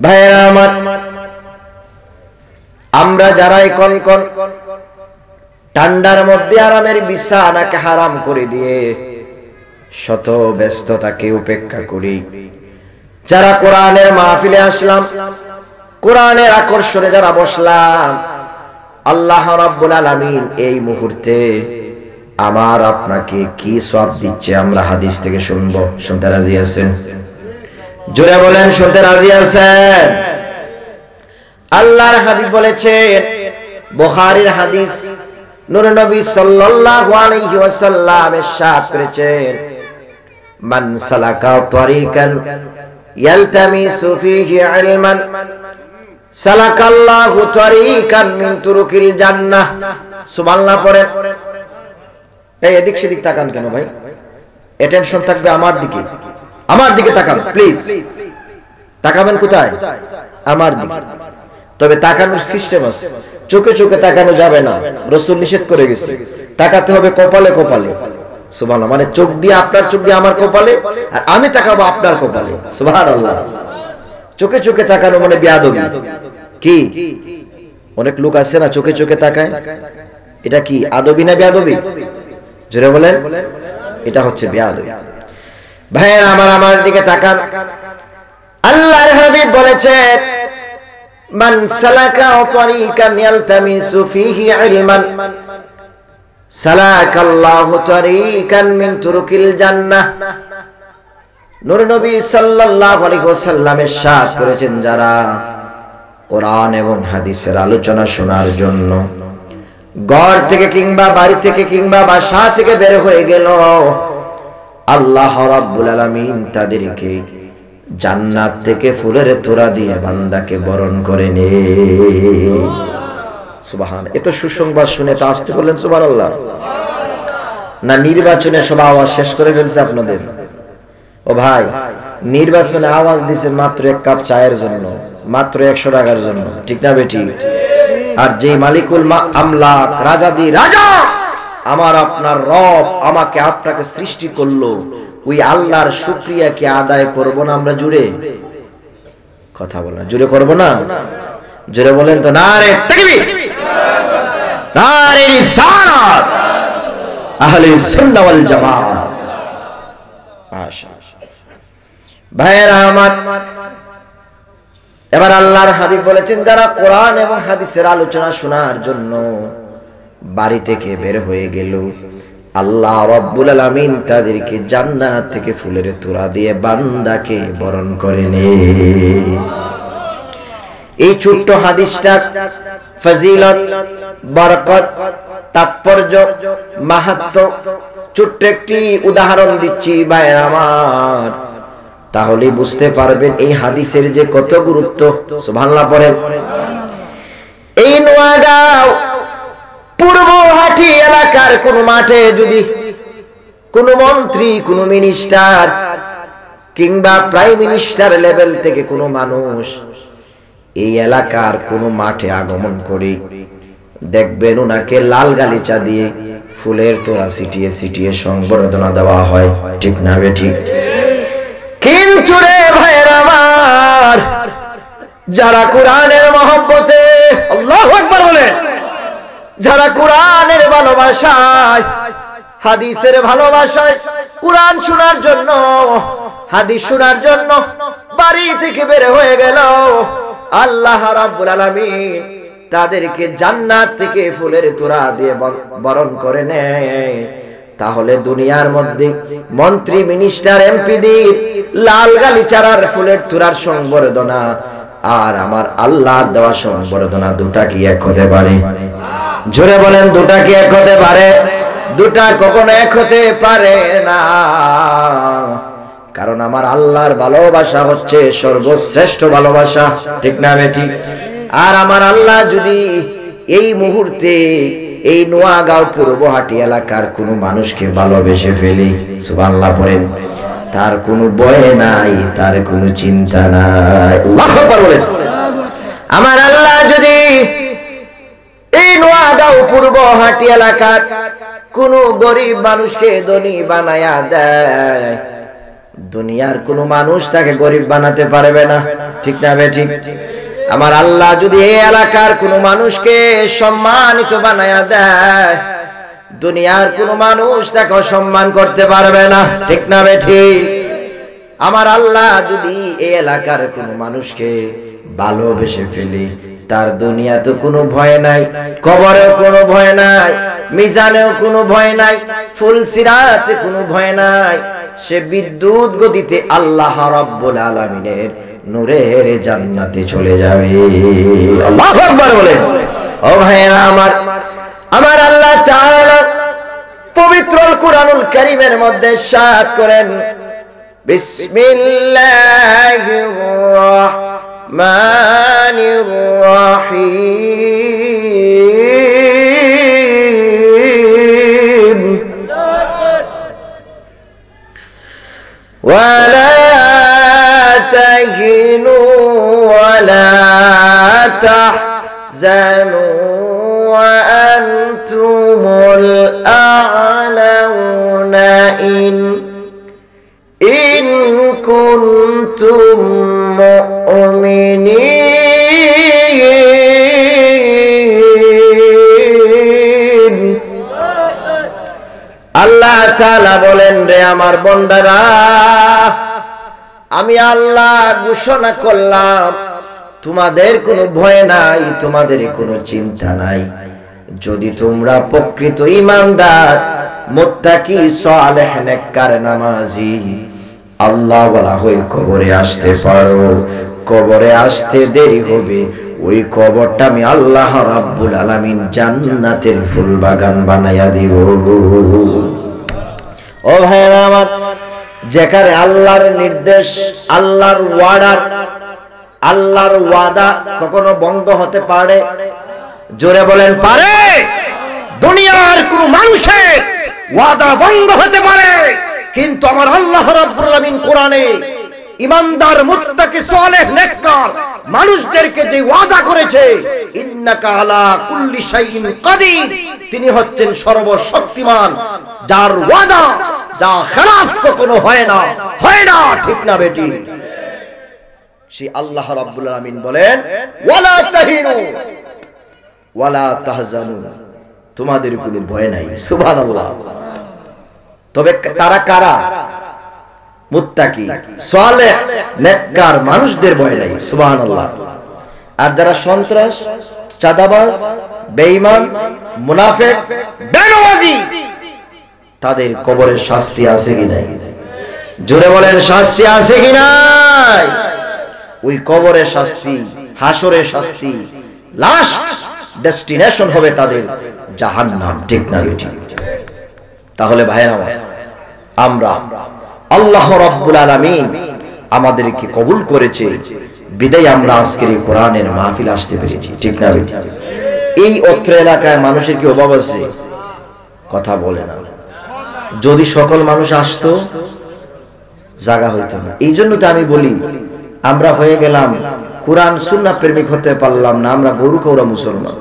ভাইরা আমার, আমরা যারাই কনকন ঠান্ডার মধ্যে আরামের বিছানাকে হারাম করে দিয়ে শত ব্যস্ততাকে উপেক্ষা করি, যারা কোরআনের মাহফিলে আসলাম, কোরআনের আকর্ষণে যারা বসলাম, আল্লাহ রাব্বুল আলামিন এই মুহূর্তে আমার আপনাকে কি সওয়াব দিচ্ছে আমরা হাদিস থেকে শুনবো। শুনতে রাজি আছেন? জোরে বলেন, শুনতে রাজি আছেন? আল্লাহর হাবিব বলেছেন, বুখারীর হাদিস, নূর নবী সাল্লাল্লাহু আলাইহি ওয়াসাল্লাম ইরশাদ করেছেন, মান সালাকা তরিকান ইয়ালতামিসু ফীহি ইলমান সালাকাল্লাহু তরিকান মিন তুরুকিল জান্নাহ। সুবহানাল্লাহ পড়েন। এই এদিক সেদিক তাকান কেন ভাই? অ্যাটেনশন থাকবে আমার দিকে, আমার দিকে তাকান প্লিজ। তাকাবেন কোথায়? আমার দিকে। তবে তাকানোর সিস্টেম আছে, চোখে চোখে তাকানো যাবে না, রাসূল নিষেধ করে গেছে। তাকাতে হবে কপালে কপালে। সুবহানাল্লাহ, মানে চোখ দিয়ে আপনার চোখ দিয়ে আমার কপালে, আর আমি তাকাবো আপনার কপালে। সুবহানাল্লাহ। চোখে চোখে তাকানো মানে বেয়াদবি। কি অনেক লোক আছে না চোখে চোখে তাকায়, এটা কি আদবি না বেয়াদবি? জোরে বলেন। এটা হচ্ছে বেয়াদবি। ভাইয়েরা আমার, আমার দিকে তাকান। আল্লাহর হাবিব বলেছেন, মান সালাকা তরিকান ইয়ালতামিসু ফীহি ইলমান সালাকাল্লাহু তরিকান মিন তুরুকিল জান্নাহ। নূর নবী সাল্লাল্লাহু আলাইহি ওয়াসাল্লাম ইরশাদ করেছেন, যারা কোরআন এবং হাদিসের আলোচনা শোনার জন্য ঘর থেকে কিংবা বাড়ি থেকে কিংবা বাসা থেকে বের হয়ে গেল, আল্লাহ রাব্বুল আলামিন তাদেরকে জান্নাত থেকে ফুলের তোড়া দিয়ে বান্দাকে বরণ করে নেয়। সুবহান। এত সুসংবাদ শুনে তা আসতে বললেন সুবহানাল্লাহ না? নির্বাচনে সব আওয়াজ শেষ করে ফেলছে আপনাদের? ও ভাই, নির্বাচনে আওয়াজ দিছে মাত্র এক কাপ চায়ের জন্য, মাত্র 100 টাকার জন্য, ঠিক না বেটি? আর যে মালিকুল আমলাক, রাজাদি রাজা, আমার আপনার রব আমাকে আপনাকে সৃষ্টি করলো, ওই আল্লাহর শুকরিয়া কি আদায় করব না আমরা জুড়ে? কথা বলেন, জুড়ে করব না? জুড়ে বলেন তো নারে তাকবীর, নারে রিসালাত, আহলে সুন্নাহ ওয়াল জামাত। ভাইয়েরা আমার, এবার আল্লাহর হাবিব বলেছেন, যারা কোরআন এবং হাদিসের আলোচনা শোনার জন্য বাড়ি থেকে বের হয়ে গেল, আল্লাহ রাব্বুল আলামিন তাদেরকে জান্নাত থেকে ফুলের তোড়া দিয়ে বান্দাকে বরণ করে নেয়। এই ছোট্ট হাদিসটার ফজিলত, বরকত, তাৎপর্য, মাহাত্ম্য ছোট্ট একটি উদাহরণ দিচ্ছি ভাইয়েরা আমার, তাহলে বুঝতে পারবেন এই হাদিসের যে কত গুরুত্ব। সুবহানাল্লাহ পড়েন। এই নোয়াগাঁও পূর্বহাটি এলাকার কোন মাঠে যদি কোন মন্ত্রী, কোন মিনিস্টার কিংবা প্রাইম মিনিস্টার লেভেল থেকে কোন মানুষ এই এলাকার কোন মাঠে আগমন করে, দেখবেন ওনাকে লাল গালিচা দিয়ে ফুলের তোড়া ছিটিয়ে ছিটিয়ে সংবর্ধনা দেওয়া হয়, ঠিক না বেঠিক? কিন্তু রে ভাইয়েরা আমার, যারা কোরআনের মহব্বতে, আল্লাহু আকবার বলেন, যারা কোরআনের ভালোবাসায়, হাদিসের ভালোবাসায়, কোরআন শোনার জন্য, হাদিস শোনার জন্য বাড়ি থেকে বের হয়ে গেল, আল্লাহ রাব্বুল আলামিন তাদেরকে জান্নাত থেকে ফুলের তোড়া দিয়ে বরণ করে নেয়। তাহলে দুনিয়ার মধ্যে মন্ত্রী, মিনিস্টার, এমপিদের লাল গালিচার আর ফুলের তোড়ার সংবর্ধনা আর আমার আল্লাহর দেওয়া সংবর্ধনা দুটা কি এক হতে পারে? জোরে বলেন, দুটা কি এক হতে পারে? দুটা কখনো এক হতে পারে না। কারণ আমার আল্লাহর ভালোবাসা হচ্ছে সর্বশ্রেষ্ঠ ভালোবাসা, ঠিক না বেটি? আর আমার আল্লাহ যদি এই মুহূর্তে এই নোয়াগাঁও পূর্বহাটি এলাকার কোন মানুষকে ভালোবেসে ফেলি, সুবহানাল্লাহ পড়েন, তার কোনো ভয় নাই, তার কোনো চিন্তা নাই। আল্লাহু আকবার বলেন। আমার আল্লাহ যদি এই নোয়াগাঁও পূর্বহাটি এলাকার কোন গরিব মানুষকে ধনী বানায়া দেয়, দুনিয়ার কোন মানুষ তাকে গরিব বানাতে পারবে না, ঠিক না বেঠিক? আমার আল্লাহ যদি এই এলাকার কোন মানুষকে সম্মানিত বানায়া দেয়, দুনিয়ার কোন মানুষ তাকে অসম্মান করতে পারবে না, ঠিক না বেঠিক? আমার আল্লাহ যদি এই এলাকার কোন মানুষকে ভালোবেসে ফেলে, তার দুনিয়াতে কোনো ভয় নাই, কবরেও কোনো ভয় নাই, মিজানেও কোনো ভয় নাই, ফুলসিরাতে কোনো ভয় নাই। সে বিদ্যুৎ গতিতে আল্লাহ রাব্বুল আলামিনের নূরের জান্নাতে চলে যাবে। আল্লাহু আকবার বলেন। ও ভাইরা আমার, আমার আল্লাহ তাআলা পবিত্র কুরআনুল কারীমের মধ্যে ইরশাদ করেন, বিসমিল্লাহির রাহমানির রাহিম, ওয়ালা তাহিনু ওয়ালা তাহজানু ওয়া আনতুমুল আ'লাউনা ইন কুনতুম মুমিনিন। আল্লাহ তাআলা বলেন, রে আমার বান্দারা, আমি আল্লাহ ঘোষণা করলাম তোমাদের কোনো ভয় নাই, তোমাদের কোনো চিন্তা নাই, যদি তোমরা প্রকৃত ঈমানদার, মুত্তাকি, সালেহ, নেককার, নামাজি, আল্লাহ ওয়ালা হয়ে কবরে আসতে পারো। কবরে আসতে দেরি হবে, ওই কবরটা আমি আল্লাহ রাব্বুল আলামিন জান্নাতের ফুল বাগান বানায়া দিব। ও ভাইরা আমার, যেখানে আল্লাহর নির্দেশ, আল্লাহর ওয়ার্ডার, আল্লাহর ওয়াদা কখনো ভঙ্গ হতে পারে? জোরে বলেন, পারে? দুনিয়ার কোন মানুষের ওয়াদা ভঙ্গ হতে পারে, কিন্তু আমার আল্লাহ রাব্বুল আলামিন কোরআনে ঈমানদার, মুত্তাকি, সালেহ, নেককার মানুষদেরকে যে ওয়াদা করেছে, ইন্নাকা আলা কুল্লি শাইইন কাদির, তিনি হচ্ছেন সর্বশক্তিমান, যার ওয়াদা, যা খেলাফ কখনো হয় না, হয় না, ঠিক না বেটি? সেই আল্লাহ রাব্বুল আলামিন বলেন, ওয়ালা তাহিনু ওয়ালা তাহজানু, তোমাদের কোনো ভয় নাই। সুবহানাল্লাহ। তবে তারা কারা? মুত্তাকি, সালেহ, নেককার মানুষদের ভয় নাই। সুবহানাল্লাহ। আর যারা সন্ত্রাস, চাঁদাবাজ, বেঈমান, মুনাফিক, বেনামাজি, তাদের কবরের শাস্তি আছে কি নাই? জোরে বলেন, শাস্তি আছে কি নাই? ওই কবরের শাস্তি, হাসরের শাস্তি, লাস্ট ডেস্টিনেশন হবে তাদের জাহান্নাম, ঠিক না বেটি? তাহলে ভাইরা, আমরা আল্লাহ রাব্বুল আলামিন আমাদেরকে কবুল করেছে বিদায় আমরা আজকের এই কোরআনের মাহফিল আসতে পেরেছি, ঠিক না বেটি? এই অত্র এলাকায় মানুষের কি অভাব আছে? কথা বলে না। যদি সকল মানুষ আসতো, জায়গা হইতো না। এই জন্য তো আমি বলি, আমরা হয়ে গেলাম কোরআন সুন্নাহ প্রেমিক, হতে পারলাম না, আমরা গরু কাউরা মুসলমান।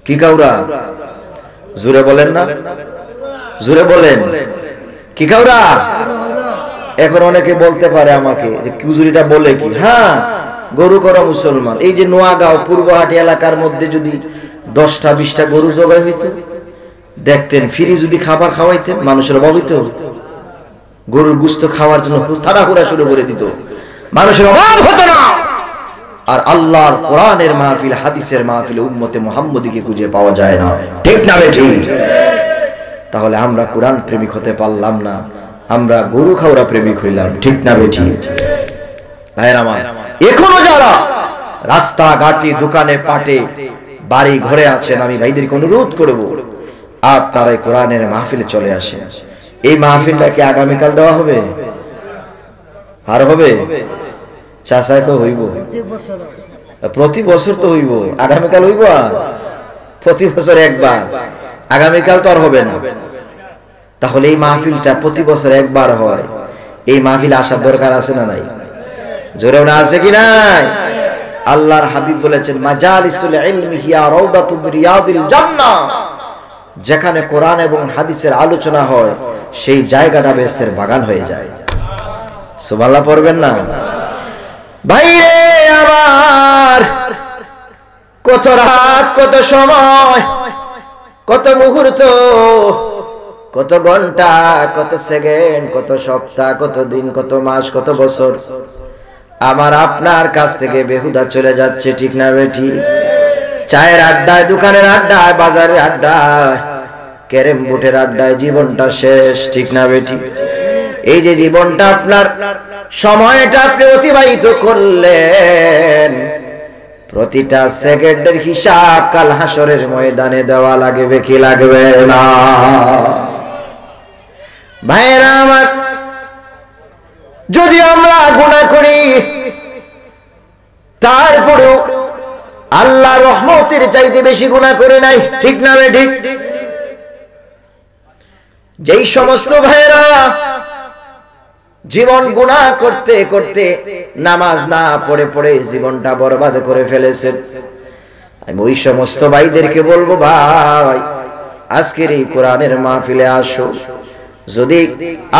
কি কাউরা? জোরে বলেন না, জোরে বলেন, কি কাউরা? এখন অনেকে বলতে পারে আমাকে, কুজুরিটা বলে কি? হ্যাঁ, গরু করা মুসলমান। এই যে নোয়াগাঁও, পূর্বহাটি এলাকার মধ্যে যদি 10টা 20টা গরু জবাই হইতো, দেখতেন ফ্রি যদি খাবার খাওয়াইতেন, মানুষের অভাব হইতো? গরুর গোশত খাওয়ার জন্য তাড়াহুড়া শুরু করে দিত, মানুষের অভাব হতো না। আর আল্লাহর কোরআনের মাহফিল, হাদিসের মাহফিলে উম্মতে মুহাম্মদীকে খুঁজে পাওয়া যায় না, ঠিক না বেঠি? তাহলে আমরা কোরআন প্রেমিক হতে পারলাম না, আমরা গরু খাওয়া প্রেমিক হইলাম, ঠিক না বেঠি? ভাইরা আমার, এখনো যারা রাস্তা ঘাটে, দোকানে পাটে, বাড়ি ঘরে আছেন, আমি ভাইদেরকে অনুরোধ করব, আপনারা এই কোরআনের মাহফিলে চলে আসেন। এই মাহফিলটা কি আগামীকাল দেওয়া হবে? আর হবে? চাচাই তো হইব, প্রতি বছর তো হইব, আগামীকাল হইব, আর প্রতি বছর একবার, আগামীকাল তো আর হবে না। তাহলে এই মাহফিলটা প্রতি বছর একবার হয়, এই মাহফিলে আসার দরকার আছে না নাই? জোরে না, আছে কি নাই? আল্লাহর হাবিব বলেছেন, মাজালিসুল ইলমি হিয়া রাউদাতু মিন রিয়াদিল জান্নাহ, যেখানে কোরআন এবং হাদিসের আলোচনা হয় সেই জায়গাটা বেহেশতের বাগান হয়ে যায়। সুবহানাল্লাহ পড়বেন না? ভাইরে আমার, কত রাত, কত সময়, কত মুহূর্ত, কত ঘন্টা, কত সেকেন্ড, কত সপ্তাহ, কত দিন, কত মাস, কত বছর আমার আপনার কাছ থেকে বেহুদা চলে যাচ্ছে, ঠিক না বেঠি? চায়ের আড্ডায়, দোকানের আড্ডায়, বাজারের আড্ডায়, ক্যারেম বোর্ডের আড্ডায় জীবনটা শেষ, ঠিক না বেঠি? এই যে জীবনটা আপনার, সময়টা আপনি অতিবাহিত করলেন, প্রতিটা সেকেন্ডের হিসাব কাল হাসরের ময়দানে দেওয়া লাগবে কি লাগবে না? ভাইরা আমার, যদি আমরা গুনাহ করি তারপরেও আল্লাহ রহমতের চাইতে বেশি গুনাহ করে নাই, ঠিক না রে? ঠিক। যেই সমস্ত ভাইরা জীবন গুনাহ করতে করতে নামাজ না পড়ে পড়ে জীবনটা বরবাদ করে ফেলেছেন, আমি ওই সমস্ত ভাইদেরকে বলবো, ভাই আজকের এই কোরআনের মাহফিলে আসো। যদি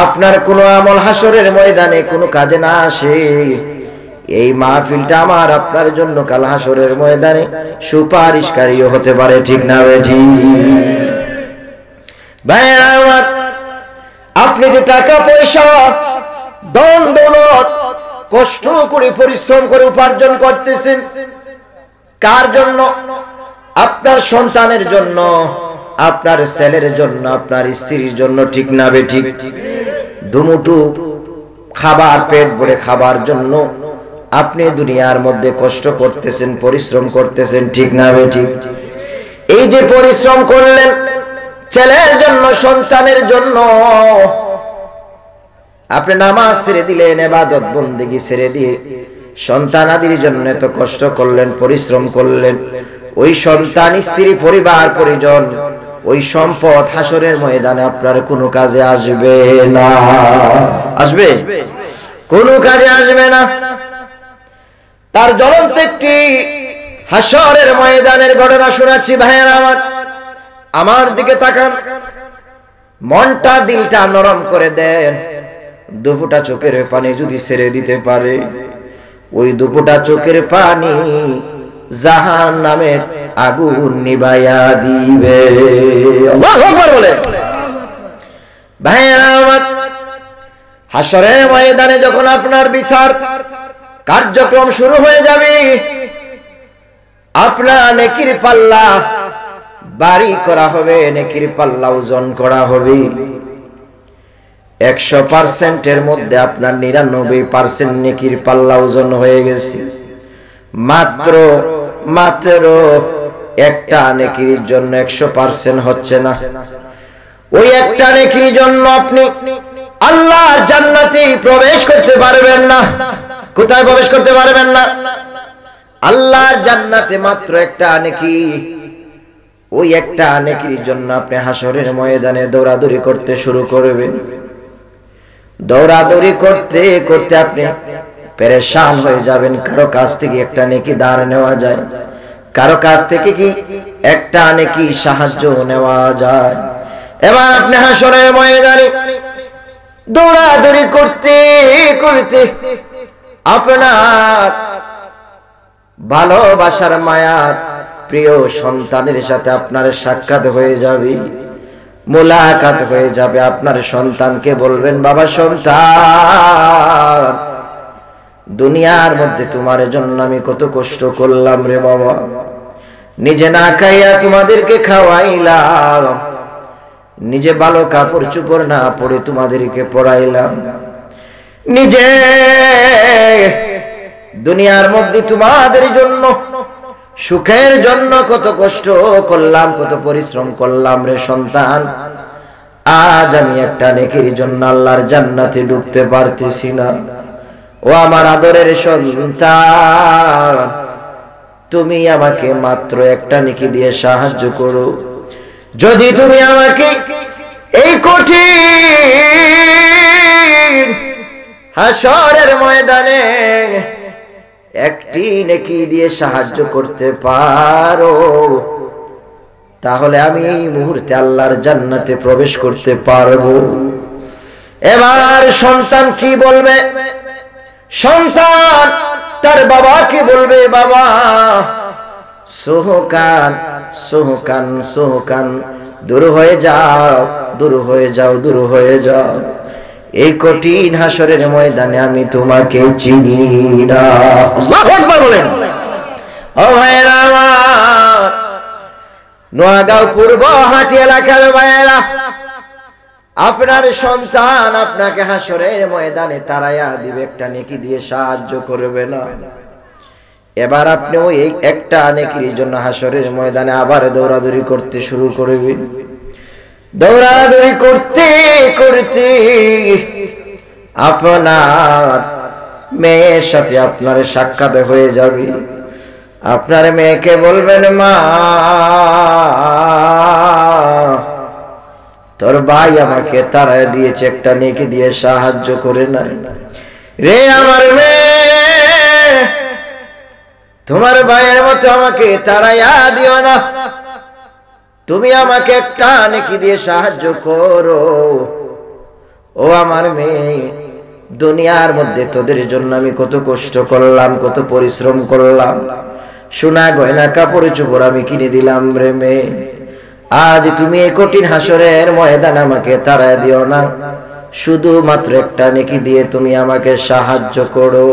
আপনার কোনো আমল হাসরের ময়দানে কোনো কাজে না আসে, এই মাহফিলটা আমার আপনার জন্য কাল হাসরের ময়দানে সুপারিশকারীও হতে পারে, ঠিক না বেঠি? ভাইরা আমার, আপনি যে টাকা পয়সা, ধন দৌলত কষ্ট করে পরিশ্রম করে উপার্জন করতেছেন, কার জন্য? আপনার সন্তানের জন্য, আপনার ছেলের জন্য, আপনার স্ত্রীর জন্য, ঠিক না বেঠি? দুমুঠো খাবার পেট ভরে খাবার জন্য আপনি দুনিয়ার মধ্যে কষ্ট করতেছেন, পরিশ্রম করতেছেন, ঠিক না বেঠি? এই যে পরিশ্রম করলেন ছেলের জন্য, সন্তানের জন্য, আপনি নামাজ ছেড়ে দিলেন, ইবাদত বন্দেগী ছেড়ে দিয়ে সন্তান আদির জন্য এত কষ্ট করলেন, পরিশ্রম করলেন, ওই সন্তান, স্ত্রী, পরিবার, পরিজন, ওই সম্পদ হাসরের ময়দানে আপনার কোনো কাজে আসবে না। আসবে? কোনো কাজে আসবে না। তার জ্বলন্ত একটি হাসরের ময়দানের ঘটনা শোনাচ্ছি ভাইয়েরা আমার, আমার দিকে তাকান, মনটা দিলটা নরম করে দেন। দুফোঁটা চোখের পানি যদি ছেড়ে দিতে পারে, ওই দুফোঁটা চোখের পানি জাহান্নামের আগুন নিভাইয়া দিবে। আল্লাহু আকবার বলে। ভাইয়েরা আমার, হাসরের ময়দানে যখন আপনার বিচার কার্যক্রম শুরু হয়ে যাবে, আপনার নেকির পাল্লা ভারী করা হবে, নেকির পাল্লা ওজন করা হবে। 100% মধ্যে আপনার 99% নেকির পাল্লা ওজন হয়ে গেছে। মাত্র একটা নেকির জন্য 100% হচ্ছে না। ওই একটা নেকির জন্য আপনি আল্লাহর জান্নাতে প্রবেশ করতে পারবেন না। কোথায় প্রবেশ করতে পারবেন না? আল্লাহর জান্নাতে মাত্র একটা নেকি। ওই একটা নেকির জন্য আপনি হাসরের ময়দানে দৌড়াদৌড়ি করতে শুরু করবেন। দৌড়াদৌড়ি করতে করতে আপনি পেরেশান হয়ে যাবেন। কারো কাছ থেকে একটা নেকি ধার নেওয়া যায়, কারো কাছ থেকে কি একটা নেকি সাহায্য নেওয়া যায়। এবার আপনি হাসরের ময়দানে দৌড়াদৌড়ি করতে করতে আপনার ভালোবাসার মায়ার প্রিয় সন্তানের সাথে আপনার সাক্ষাৎ হয়ে যাবে, মোলাকাত হয়ে যাবে। আপনার সন্তানকে বলবেন, বাবা সন্তান, দুনিয়ার মধ্যে তোমার জন্য আমি কত কষ্ট করলাম রে বাবা। নিজে না খাইয়া তোমাদেরকে খাওয়াইলাম, নিজে ভালো কাপড় চোপড় না পরে তোমাদেরকে পরাইলাম, নিজে দুনিয়ার মধ্যে তোমাদের জন্য সুখের জন্য কত কষ্ট করলাম, কত পরিশ্রম করলাম রে সন্তান। আজ আমি একটা নেকির জন্য আল্লাহর জান্নাতে ঢুকতে পারতেছি না। ও আমার আদরের সন্তান, তুমি আমাকে মাত্র একটা নেকি দিয়ে সাহায্য করো। যদি তুমি আমাকে এই কঠিন হাসরের ময়দানে একটি নেকি দিয়ে সাহায্য করতে পারো, তাহলে আমি এই মুহূর্তে আল্লাহর জান্নাতে প্রবেশ করতে পারবো। এবার সন্তান কি বলবে? সন্তান তার বাবাকে বলবে, বাবা সোহকান সোহকান সোহকান, দূর হয়ে যাও, দূর হয়ে যাও, দূর হয়ে যাও, এই কঠিন হাসরের ময়দানে আমি তোমাকে চিনি না। আল্লাহু আকবার বলেন। ও ভাইরা আমার, নোয়াগাঁও পূর্ব হাটি এলাকার ভাইরা, আপনার সন্তান আপনাকে হাসরের ময়দানে তাড়াইয়া দিবে, একটা নেকি দিয়ে সাহায্য করবে না। এবার আপনি ওই একটা নেকির জন্য হাসরের ময়দানে আবার দৌড়াদৌড়ি করতে শুরু করবেন। দৌড়াদৌড়ি করতে করতে আপনার মেয়ের সাথে আপনার সাক্ষাৎ হয়ে যাবে। আপনার মেয়েকে বলবেন, মা তোর ভাই আমাকে তাড়ায় দিয়েছে, একটা নেকি দিয়ে সাহায্য করে নাই। রে আমার মেয়ে, তোমার ভাইয়ের মতো আমাকে তাড়াইয়া দিও না, তুমি আমাকে একটা নেকি দিয়ে সাহায্য করো। ও আমার মেয়ে, দুনিয়ার মধ্যে তোদের জন্য আমি কত কষ্ট করলাম, কত পরিশ্রম করলাম, সোনা গয়না কাপড় চোপড় আমি কিনে দিলাম রে মেয়ে, আজ তুমি এই কঠিন হাসরের ময়দান আমাকে তাড়ায় দিও না, শুধুমাত্র একটা নেকি দিয়ে তুমি আমাকে সাহায্য করো।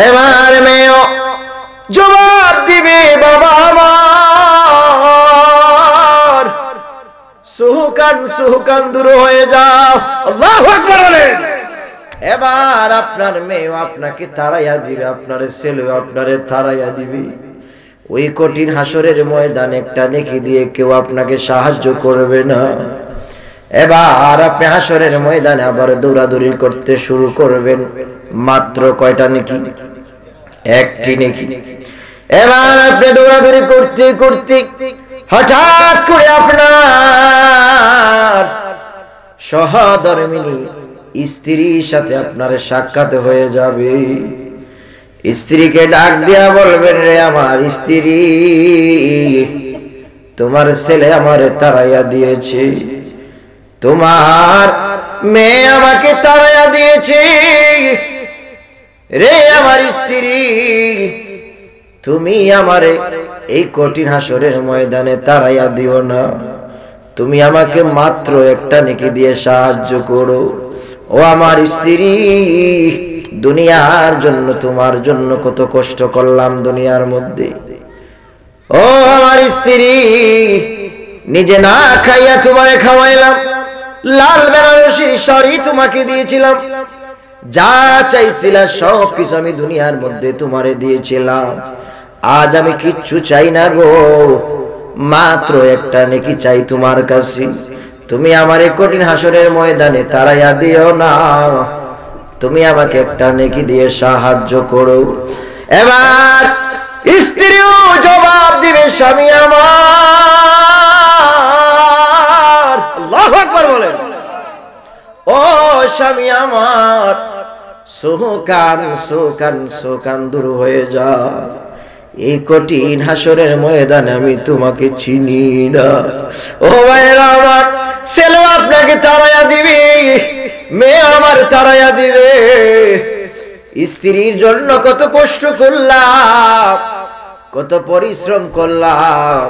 এবার মেয়ে জবাব দিবে, বাবা আমার সুহুকান সুহুকান, দূর হয়ে যাও। আল্লাহু আকবার বলেন। এবার আপনার মেয়ে আপনাকে তাড়াইয়া দিবে, আপনার ছেলে আপনারে তাড়াইয়া দিবে। ওই কঠিন হাসরের ময়দানে একটা নেকি দিয়ে কেউ আপনাকে সাহায্য করবে না। এবার আপনি হাসরের ময়দানে আবার দৌড়াদৌড়ি করতে শুরু করবেন। মাত্র কয়টা নেকি? একটি নেকি। এবার আপনি দৌড়াদৌড়ি করতে করতে হঠাৎ করে আপনার সহধর্মিনী স্ত্রীর সাথে আপনার সাক্ষাৎ হয়ে যাবে। স্ত্রীকে ডাক দিয়া বলবেন, রে আমার স্ত্রী, তোমার ছেলে আমারে তাড়াইয়া দিয়েছে, তোমার মেয়ে আমাকে তাড়াইয়া দিয়েছে। রে আমার স্ত্রী, তুমি আমারে এই কঠিন হাসরের ময়দানে তাড়াইয়া দিও না, তুমি আমাকে মাত্র একটা নেকি দিয়ে সাহায্য করো। ও আমার স্ত্রী, দুনিয়ার জন্য তোমার জন্য কত কষ্ট করলাম দুনিয়ার মধ্যে। ও আমার স্ত্রী, নিজে না খাইয়া তোমারে খাওয়াইলাম, লাল বেনারসির শাড়ি তোমাকে দিয়েছিলাম, যা চাইছিলা সব কিছু আমি দুনিয়ার মধ্যে তোমারে দিয়েছিলাম। আজ আমি কিচ্ছু চাই না গো, মাত্র একটা নেকি চাই তোমার কাছে। তুমি আমার এই কঠিন হাসরের ময়দানে তাড়াইয়া দিও না, তুমি আমাকে একটা নেকি দিয়ে সাহায্য করো। এবার স্ত্রীও জবাব দিবে, স্বামী আমার, আল্লাহু আকবার বলেন, ও স্বামী আমার, সোহকান সোহকান সোহকান, দূর হয়ে যা, এই কঠিন হাসরের ময়দানে আমি তোমাকে চিনি না। ও ভাইরা আমার, ছেলে আপনাকে তাড়াইয়া দিবে, মেয়ে আমার তাড়াইয়া দিবে। স্ত্রীর জন্য কত কষ্ট করলাম, কত পরিশ্রম করলাম,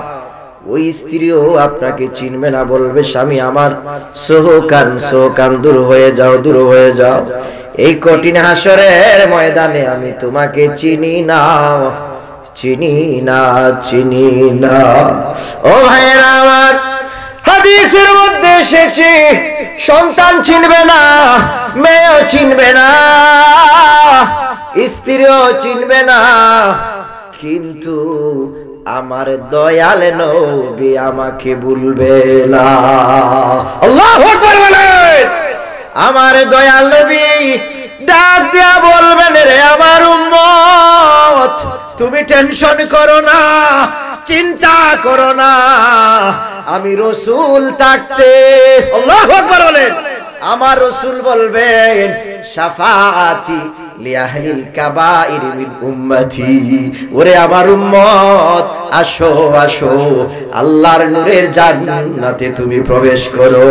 ওই স্ত্রীও আপনাকে চিনবে না, বলবে, স্বামী আমার সোহকান সোহকান, দূর হয়ে যাও, দূর হয়ে যাও, এই কঠিন হাসরের ময়দানে আমি তোমাকে চিনি না, চিনি না, চিনি না। ও ভাইরা আমার, হাদিসের মধ্যে এসেছে, সন্তান চিনবে না, মেয়েও চিনবে না, স্ত্রীও চিনবে না, কিন্তু আমার দয়াল নবী আমাকে ভুলবে না। আল্লাহু আকবার বলেন। আমার দয়াল নবী ডাক দিয়া বলবেন, রে আমার উম্মত, তুমি টেনশন করো না, চিন্তা করো না, আমি রাসূল থাকতে, আল্লাহু আকবার বলেন, আমার রাসূল বলবেন, শাফাআতি লিআহলিল কাবাইর মিন উম্মতি, ওরে আমার উম্মত, আসো আসো, আল্লাহর নূরের জান্নাতে তুমি প্রবেশ করো।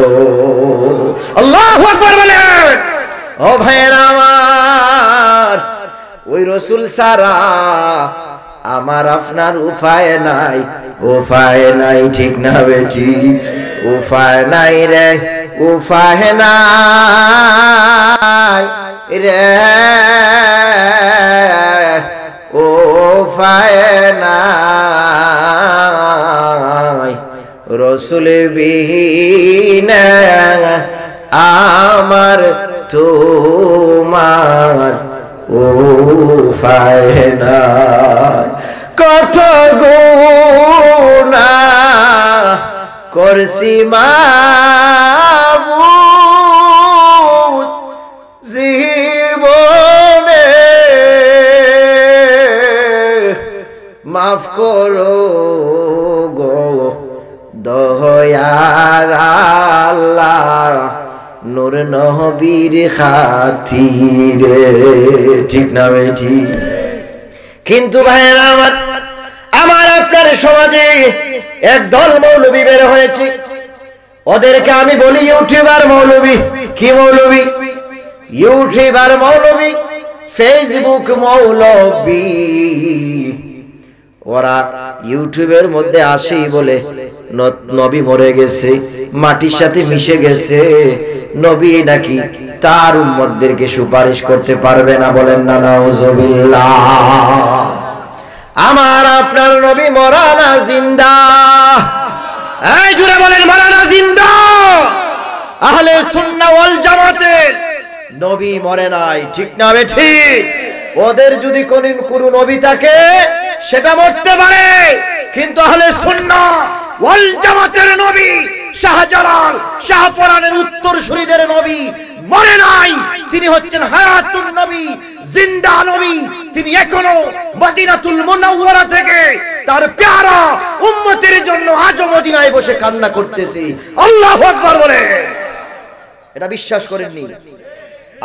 আল্লাহু আকবার বলেন। ও ভাইরা আমার, ওই রসুল ছাড়া আমার আপনার উপায় নাই, উপায় নাই, ঠিক না বেটি? উপায় নাই রে, উপায় নাই রে, উপায় নাই রসুল বিহীনে আমার তোমার উপায় নাই। কত গুনাহ করছি মাবুদ জীবনে, মাফ করো গো দয়ার আল্লাহ, নূর নবীর খাতিরে, ঠিক না বেটি? কিন্তু ভাইরা আমার, আমার আপনার সমাজে একদল মৌলবী বের হয়েছে, ওদেরকে আমি বলি ইউটিউবার মৌলবী। কি মৌলবী? ইউটিউবার মৌলবী, ফেসবুক মৌলবী। ওরা ইউটিউবের মধ্যে আসেই বলে নবী মরে গেছে, মাটির সাথে মিশে গেছে, নবী নাকি তার উম্মতদেরকে সুপারিশ করতে পারবে না। বলেন না নাউজুবিল্লাহ। আমার আপনার নবী মরা না জিন্দা? এই জুড়ে বলেন মরা না জিন্দা? আহলে সুন্নাহ ওয়াল জামাতের নবী মরে নাই, ঠিক না বেঠি? ওদের যদি কোন নবী থাকে সেটা মরতে পারে, কিন্তু আহলে সুন্নাহ ওয়াল জামাতের নবী শাহজালাল শাহপরানের উত্তরসূরিদের নবী মরে নাই। তিনি হচ্ছেন হায়াতুন নবী, জিন্দা নবী। তিনি এখনো মদিনাতুল মুনাওয়ারা থেকে তার প্যারা উম্মতের জন্য আজও মদিনায় বসে কান্না করতেছে। আল্লাহু আকবার বলে। এটা বিশ্বাস করেননি?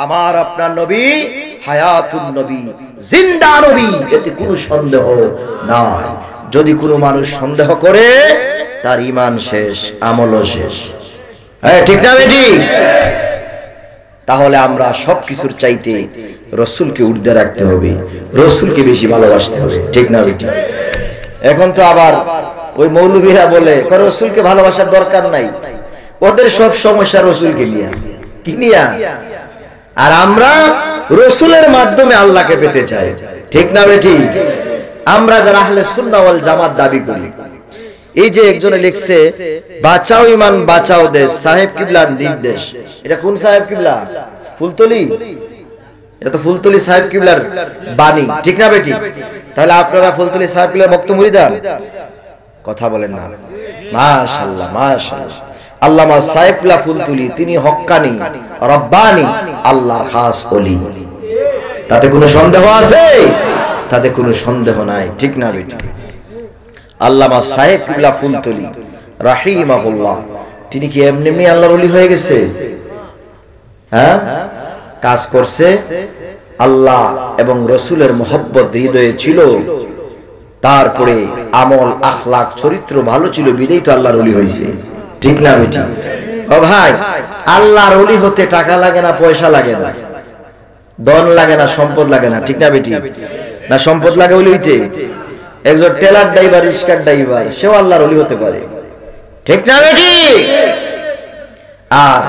আমার আপনার নবী হায়াতুন নবী, জিন্দা নবী, এতে কোনো সন্দেহ নাই। যদি কোনো মানুষ সন্দেহ করে তার ঈমান শেষ, আমলও শেষ। ঠিক না বেটি? তাহলে আমরা সবকিছুর চাইতে রাসূলকে ঊর্ধ্বে রাখতে হবে, রাসূলকে বেশি ভালোবাসতে হবে, ঠিক না বেটি? এখন তো আবার ওই মৌলবীরা বলে রাসূলকে ভালোবাসার দরকার নাই, ওদের সব সমস্যা রাসূলকে নিয়ে। কি নিয়ে? আর আমরা রাসূলের মাধ্যমে আল্লাহকে পেতে চাই, ঠিক না বেটি? আমরা যারা আহলে সুন্নাহ ওয়াল জামাত দাবি করি, এই যে একজনে লিখছে বাঁচাও ইমান বাঁচাও দেশ, সাহেব কিবলার নির্দেশ। এটা কোন সাহেব কিবলা? ফুলতলি? এটা তো ফুলতলি সাহেব কিবলার বাণী, ঠিক না বেটি? তাহলে আপনারা ফুলতলি সাহেব কিবলার ভক্ত মুরিদান? কথা বলেন না। মাশাআল্লাহ, মাশাআল্লাহ। আল্লামা সাইফুল্লাহ ফুলতুলি, তিনি হক্কানি, রব্বানি, আল্লাহর খাস ওলি। তাতে কোনো সন্দেহ আছে? তাতে কোনো সন্দেহ নাই, ঠিক না বেটি? আল্লামা সাইফুল্লাহ ফুলতুলি রাহিমাহুল্লাহ, তিনি কি এমনি এমনি আল্লাহর ওলি হয়ে গেছে? হ্যাঁ, কাজ করছে, আল্লাহ এবং রাসূলের মহব্বত হৃদয়ে ছিল, তারপরে আমল আখলাক চরিত্র ভালো ছিল, বিদেই তো আল্লাহর ওলি হয়েছে, ঠিক না বেটি? ও ভাই, আল্লাহর ওলি হতে টাকা লাগে না, পয়সা লাগে না, ধন লাগে না, সম্পদ লাগে না, ঠিক না বেটি? না সম্পদ লাগে ওলি হইতে? একজন টেলার ড্রাইভার, রিক্সার ড্রাইভার, সেও আল্লাহর ওলি হতে পারে, ঠিক না বেটি? আর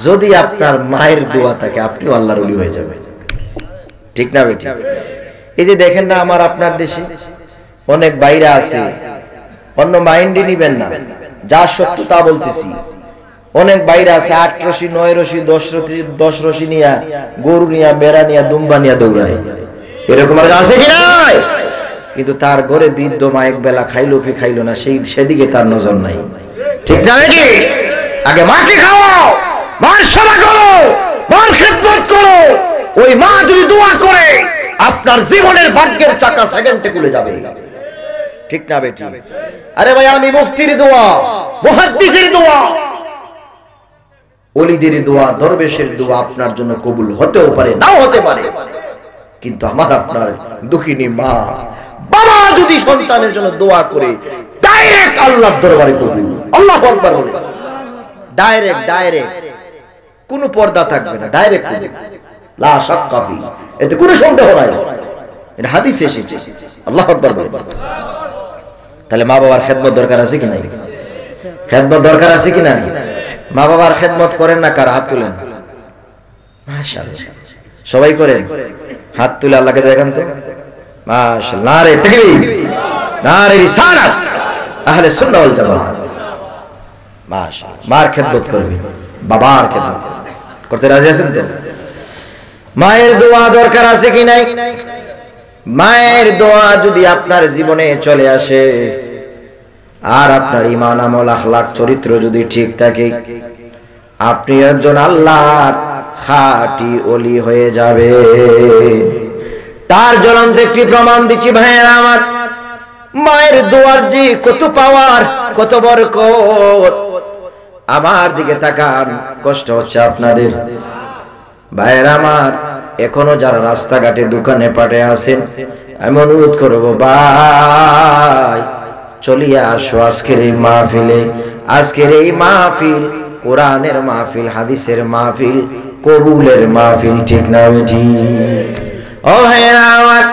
যদি আপনার মায়ের দোয়া থাকে, আপনিও আল্লাহর ওলি হয়ে যাবেন, ঠিক না বেটি? এই যে দেখেন না, আমার আপনার দেশে অনেক বাইরে আছে, অন্য মাইন্ডে নিবেন না, যা সত্য তা বলতেছি। অনেক বাইরে আছে 8 রশি 9 রশি 10 রশি নিয়া, গরু নিয়া, বেড়া নিয়া, দুম্বা নিয়া দৌড়ায়, এরকম আর আছে কি নাই? কিন্তু তার ঘরে বৃদ্ধ মা এক বেলা খাইলো কি খাইলো না, সেদিকে তার নজর নাই, ঠিক না নাকি? আগে মাকে খাওয়াও, মার সেবা করো, মার খেদমত করো। ওই মা যদি দোয়া করে, আপনার জীবনের ভাগ্যের চাকা সেকেন্ডে খুলে যাবে, ঠিক না বেটি? আরে ভাই, আমি মুফতির দোয়া, মুহাদ্দিসের দোয়া, ওলিদের দোয়া, দরবেশের দোয়া আপনার জন্য কবুল হতেও পারে, নাও হতে পারে, কিন্তু আমার আপনার দুঃখিনী মা বাবা যদি সন্তানের জন্য দোয়া করে, ডাইরেক্ট আল্লাহর দরবারে কবুল। আল্লাহু আকবার বলে। ডাইরেক্ট, কোনো পর্দা থাকবে না, ডাইরেক্ট লা শাক্কা ফি, এতে কোনো সন্দেহ নাই। এটা হাদিসে এসেছে। আল্লাহু আকবার বলেন। তাহলে মা বাবার খেদমত দরকার আছে কি নাই? খেদমত দরকার আছে কি না? মা বাবার খেদমত করেন না কারা? হাত তুলেন। মাশাআল্লাহ, সবাই করেন। হাত তুলে আল্লাহকে দেখান তো। মাশাআল্লাহ, নারে তাকবীর, নারে রিসালাত, আহলে সুন্নাহ ওয়াল জামাত। মাশাআল্লাহ, মার খেদমত করবে, বাবার খেদমত করতে রাজি আছেন তো? মায়ের দোয়া দরকার আছে কি নাই? মায়ের দোয়া যদি আপনার জীবনে চলে আসে আর আপনার ঈমান আমল আখলাক চরিত্র যদি ঠিক থাকে, আপনি একজন আল্লাহর খাঁটি ওলি হয়ে যাবে। তার জ্বলন্ত একটি প্রমাণ দিচ্ছি ভাইয়েরা আমার। মায়ের দোয়ার যে কত পাওয়ার, কত বরকত। আমার দিকে তাকান, কষ্ট হচ্ছে আপনাদের ভাইয়েরা আমার। এখনো যারা রাস্তাঘাটে দোকানে পাটে আছেন, আমি অনুরোধ করবো ভাই চলিয়ে আসো আজকের এই মাহফিলে। আজকের এই মাহফিল কোরআনের মাহফিল, হাদিসের মাহফিল, কবুলের মাহফিল, ঠিক না ঠিক? ও ভাইয়েরা আমার,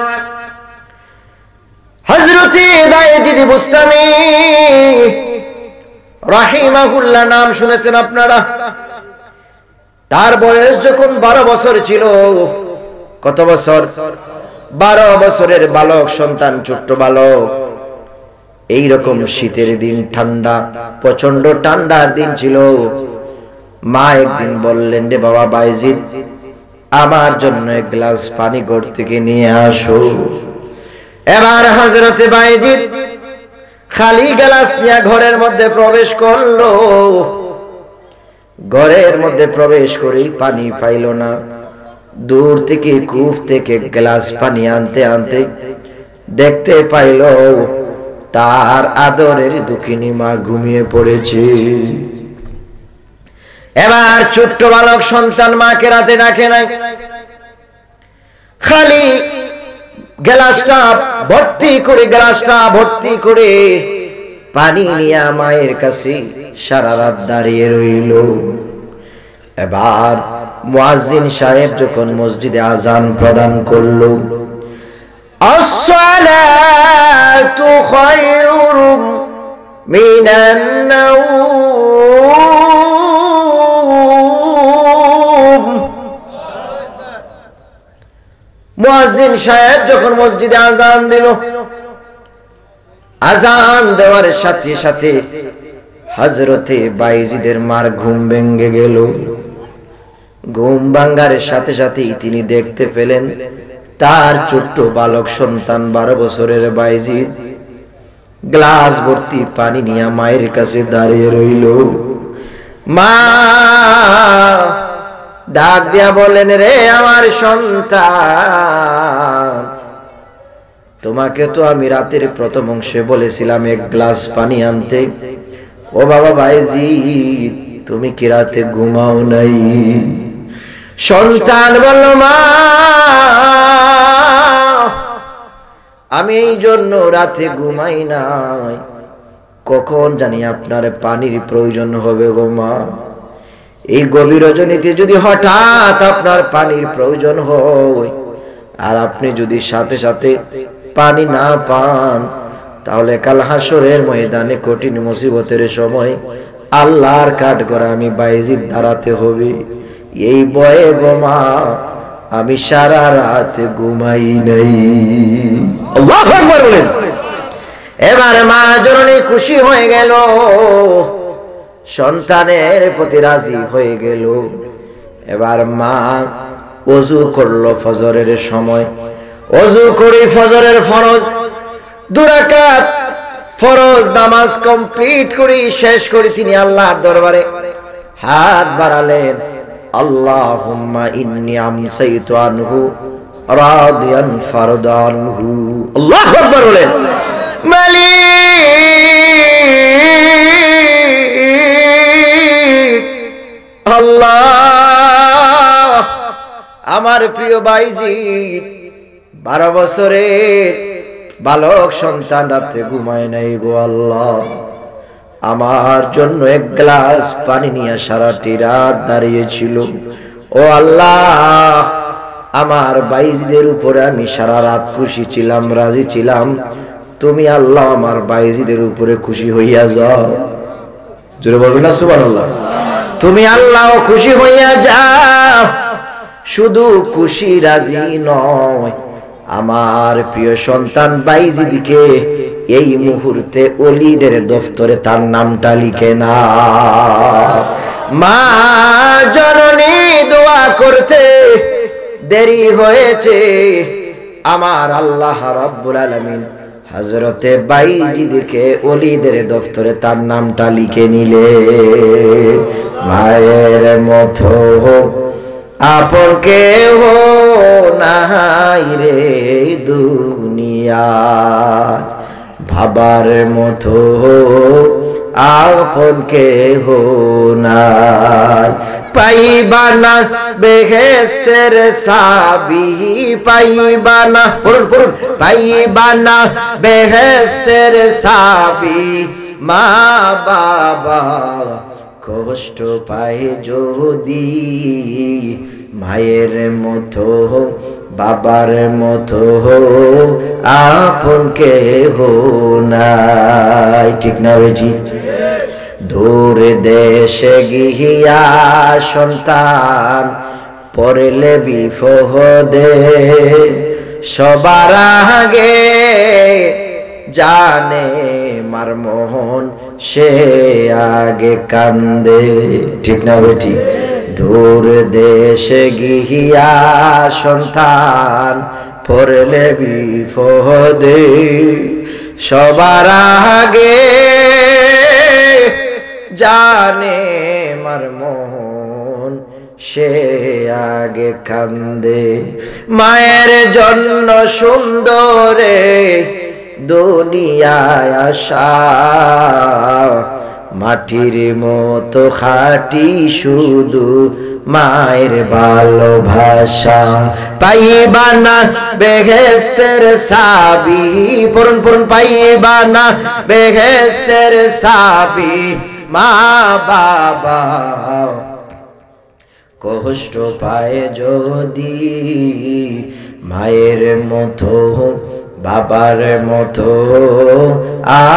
হযরত বায়েজিদ বুস্তামি রাহিমাহুল্লাহ নাম শুনেছেন আপনারা? তার বয়স যখন 12 বছর ছিল, কত বছর? 12 বছরের বালক সন্তান, ছোট্ট বালক। এইরকম শীতের দিন, ঠান্ডা, প্রচন্ড ঠান্ডার দিন ছিল। মা একদিন বললেন, রে বাবা বায়েজিদ, আমার জন্য এক গ্লাস পানি ঘর থেকে নিয়ে আসো। এবার হযরত বায়েজিদ খালি গ্লাস নিয়ে ঘরের মধ্যে প্রবেশ করলো। ঘরের মধ্যে প্রবেশ করেই পানি পাইল না। দূর থেকে কূপ থেকে গ্লাস পানি আনতে আনতে দেখতে পাইল তার আদরের দুঃখিনী মা ঘুমিয়ে পড়েছে। এবার ছোট্ট বালক সন্তান মাকে রাতে ডাকে নাই, খালি গ্লাসটা ভর্তি করে পানি নিয়ে মায়ের কাছে সারা রাত দাঁড়িয়ে রইল। এবার মুয়াজ্জিন সাহেব যখন মসজিদে আজান প্রদান করলো, আসসালাতু খায়রুম মিনান নাওম, মুয়াজ্জিন সাহেব যখন মসজিদে আজান দিল, আজান দেওয়ার সাথে সাথে হযরতে বায়েজিদের মার ঘুম ভেঙে গেল। ঘুম ভাঙার সাথে সাথেই তিনি দেখতে পেলেন তার ছোট্ট বালক সন্তান 12 বছরের বায়েজিদ গ্লাস ভর্তি পানি নিয়ে মায়ের কাছে দাঁড়িয়ে রইল। মা ডাক দিয়া বলেন, রে আমার সন্তান, তোমাকে তো আমি রাতের প্রথম অংশে বলেছিলাম এক গ্লাস পানি আনতে। ও বাবা বায়েজিদ, তুমি কি রাতে ঘুমাও নাই? সন্তান বলল, মা আমি এই জন্য রাতে ঘুমাই নাই, কখন জানি আপনার পানির প্রয়োজন হবে গো মা। এই গভীর রজনীতে যদি হঠাৎ আপনার পানির প্রয়োজন হয় আর আপনি যদি সাথে সাথে পানি না পান, তাহলে কাল হাসরের ময়দানে কঠিন মুসিবতের সময় আল্লাহর কাঠগড়ায় আমি বায়েজিদ দাঁড়াতে হবে। এই ভয়ে গো মা আমি সারা রাত ঘুমাই নাই। আল্লাহু আকবার বলেন। এবার মা জননী খুশি হয়ে গেল, সন্তানের প্রতি রাজি হয়ে গেল। এবার মা ওযু করলো ফজরের সময়। ওযু করে ফজরের ফরজ 2 রাকাত ফরজ নামাজ কমপ্লিট করে শেষ করে তিনি আল্লাহর দরবারে হাত বাড়ালেন, আল্লাহুম্মা ইন্নী আমসাইতু আনহু রাদিয়ান ফারদানহু। আল্লাহু আকবার বলেন। মালিক আল্লাহ, আমার প্রিয় বায়েজিদ 12 বছরের বালক সন্তান রাতে ঘুমায় নাই গো আল্লাহ, আমার জন্য এক গ্লাস পানি নিয়ে সারাটি রাত দাঁড়িয়েছিল। ও আল্লাহ, আমার বাইজিদের উপরে আমি সারা রাত খুশি ছিলাম, রাজি ছিলাম, তুমি আল্লাহ আমার বাইজিদের উপরে খুশি হইয়া যাও। জোরে বলবেন না সুবহানাল্লাহ। তুমি আল্লাহ খুশি হইয়া যাও। শুধু খুশি রাজি নয়, আমার প্রিয় সন্তান বাইজিদকে এই মুহূর্তে ওলিদের দফতরে তার নামটা লিখে না। মা জননী দোয়া করতে দেরি হয়েছে, আমার আল্লাহ রাব্বুল আলামিন হযরতে বাইজিদকে ওলিদের দফতরে তার নামটা লিখে নিলে। মায়ের মতো আপন কেহ নাই রে দুনিয়া, বাবার মতো আপন কেহ নাই। পাইবা না বেহেশতের চাবি, পাইবা না, পড়ুন পড়ুন, পাইবা না বেহেশতের চাবি, মা বাবা কষ্ট পায় যদি, মায়ের মতো বাবার মতো আপন কেহ নাই। ঠিক না বেটি? দূর দেশে গিয়া সন্তান পড়লে বিপদে, সবার আগে জানে মার মোহন সে আগে কান্দে। ঠিক না বেটি? দূর দেশে গিয়া সন্তান পড়লে বিপদে, সবার আগে জানে মার মোহন সে আগে কান্দে। মায়ের জন্য সুন্দরে দুনিয়ায় আসা, মাটির মতো খাঁটি শুধু মায়ের ভালোবাসা। পাইবা না বেহেশতের চাবি, পড়ুন পড়ুন, পাইবা না বেহেশতের চাবি, মা বাবা কষ্ট পায় যদি, মায়ের মতো বাবার মতো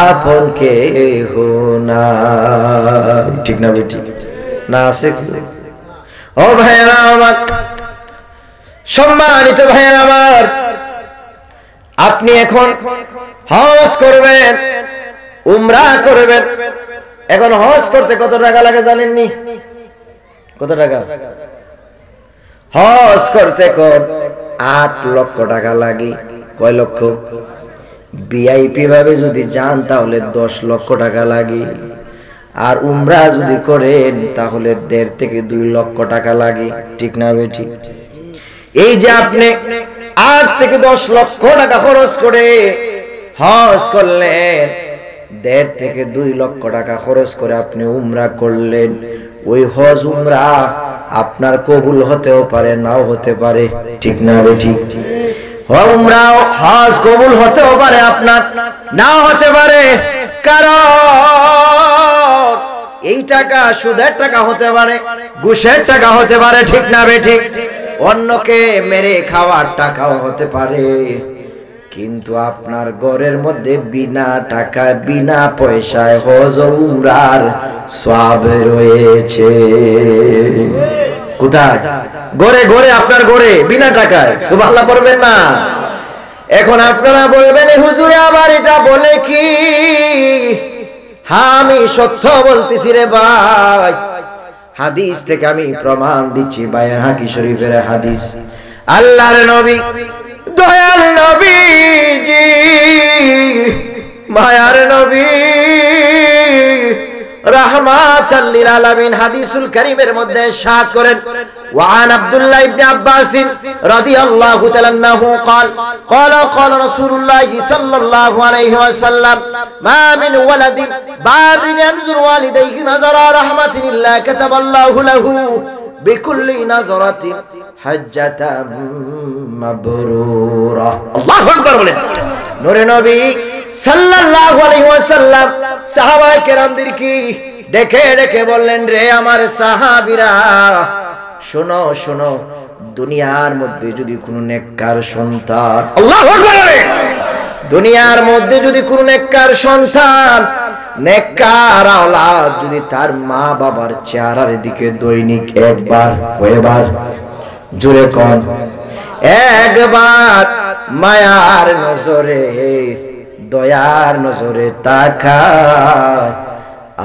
আপন কেহ নাই। ঠিক না বেটি? না আছে? ও ভাইয়েরা আমার, সম্মানিত ভাইয়েরা আমার, আপনি এখন হজ করবেন, উমরা করবেন। এখন হজ করতে কত টাকা লাগে জানেননি? কত টাকা? হজ করতে 8 লক্ষ টাকা লাগে। কয় লক্ষ? ভিআইপি ভাবে যদি যান তাহলে 10 লক্ষ টাকা লাগে। আর উমরা যদি করেন তাহলে 1.5 থেকে 2 লক্ষ টাকা লাগে। ঠিক না বেটি? এই যে আপনি 8 থেকে 10 লক্ষ টাকা খরচ করে হজ করলেন, 1.5 থেকে 2 লক্ষ টাকা খরচ করে আপনি উমরা করলেন, ওই হজ উমরা আপনার কবুল হতেও পারে, নাও হতে পারে। ঠিক না বেটি? উমরা হজ কবুল হতেও পারে, আপনার নাও হতে পারে, কারণ এই টাকা সুদের টাকা হতে পারে, ঘুষের টাকা হতে পারে। ঠিক না বেটি? অন্যকে মেরে খাওয়ার টাকাও হতে পারে। কিন্তু আপনার ঘরের মধ্যে বিনা টাকায় বিনা পয়সায় হজ উমরার সওয়াব রয়েছে। কোথায়? ঘরে ঘরে, আপনার ঘরে বিনা টাকায়। সুবহানাল্লাহ পড়বেন না? এখন আপনারা বলবেন হুজুরে আবার এটা বলে কি? হ্যাঁ, আমি সত্য বলতেছি রে ভাই, হাদিস থেকে আমি প্রমাণ দিচ্ছি। বাইহাকি শরীফের হাদিস, আল্লাহর নবী দয়াল নবীজি মায়ার নবী রাহমাতাল লিল আলামিন হাদিসুল কারীমের মধ্যে ইরশাদ করেন, ওয়ান আব্দুল্লাহ ইবনে আব্বাস রাদিয়াল্লাহু তাআলা আনহু قال قال رسول الله صلى الله عليه وسلم ما من ولد بار ينظر والديه نظر رحمة إلا كتب الله له بكل نظرة حجة مبرورة। আল্লাহু আকবার বলেন। নূরে নবী সাল্লাল্লাহু আলাইহি ওয়াসাল্লাম সাহাবায়ে কেরামদেরকে ডেকে ডেকে বললেন, রে আমার সাহাবীরা, শোনো শোনো, দুনিয়ার মধ্যে যদি কোনো নেককার সন্তান, আল্লাহু আকবার, দুনিয়ার মধ্যে যদি কোনো নেককার সন্তান, নেককার আওলাদ যদি তার মা বাবার চেহারার দিকে দৈনিক একবার, কয়বার, জোরে কোন, একবার মায়ার নজরে, দয়ার নজরে তাকায়,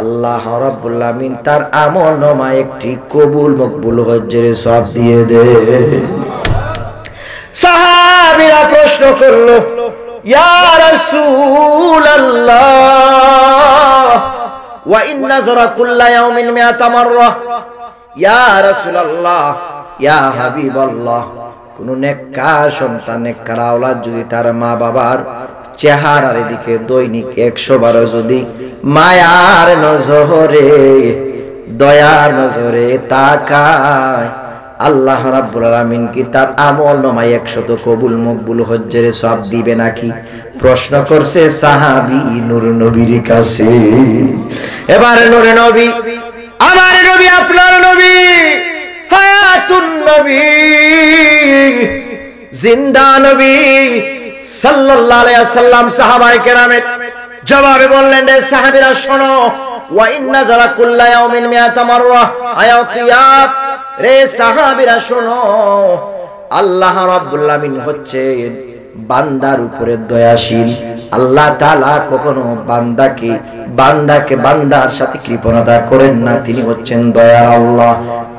আল্লাহ রাব্বুল আমিন তার আমল নামায় একটি কবুল মকবুল হজ্জের সওয়াব দিয়ে দেয়। সাহাবীরা প্রশ্ন করলো, ইয়া রাসূলুল্লাহ ওয়া ইন্না যারা কুল্লা ইয়াউমিন মিআতা মাররা, ইয়া রাসূলুল্লাহ, ইয়া হাবিবাল্লাহ, কোন নেককার সন্তান, নেককার আওলাদ যদি তার মা বাবার চেহারার দিকে দৈনিক 100 বার যদি মায়ার নজরে, দয়ার নজরে তাকায়, আল্লাহ রাব্বুল আলামিন কি তার আমল নামায় 100 কবুল মকবুল হজ্জের সওয়াব দিবে নাকি? প্রশ্ন করছে সাহাবী নূর নবীর কাছে। এবার নূর নবী, আমার নবী, আপনার নবী, হায়াতুন নবী, জিন্দা নবী সাল্লাল্লাহু আলাইহি ওয়াসাল্লাম সাহাবায়ে কেরামের জবাবে বললেন, রে সাহাবীরা শোনো, ওয়া ইন্না যারা কুল্লা ইয়াউমিন মিআতা মাররা আয়াতিয়াত, রে সাহাবীরা শোনো, আল্লাহ রাব্বুল আমিন হচ্ছে বান্দার উপরে দয়াশীল। আল্লাহ তাআলা কখনো বান্দাকে বান্দার সাথে কৃপণতা করেন না। তিনি হচ্ছেন দয়ার আল্লাহ,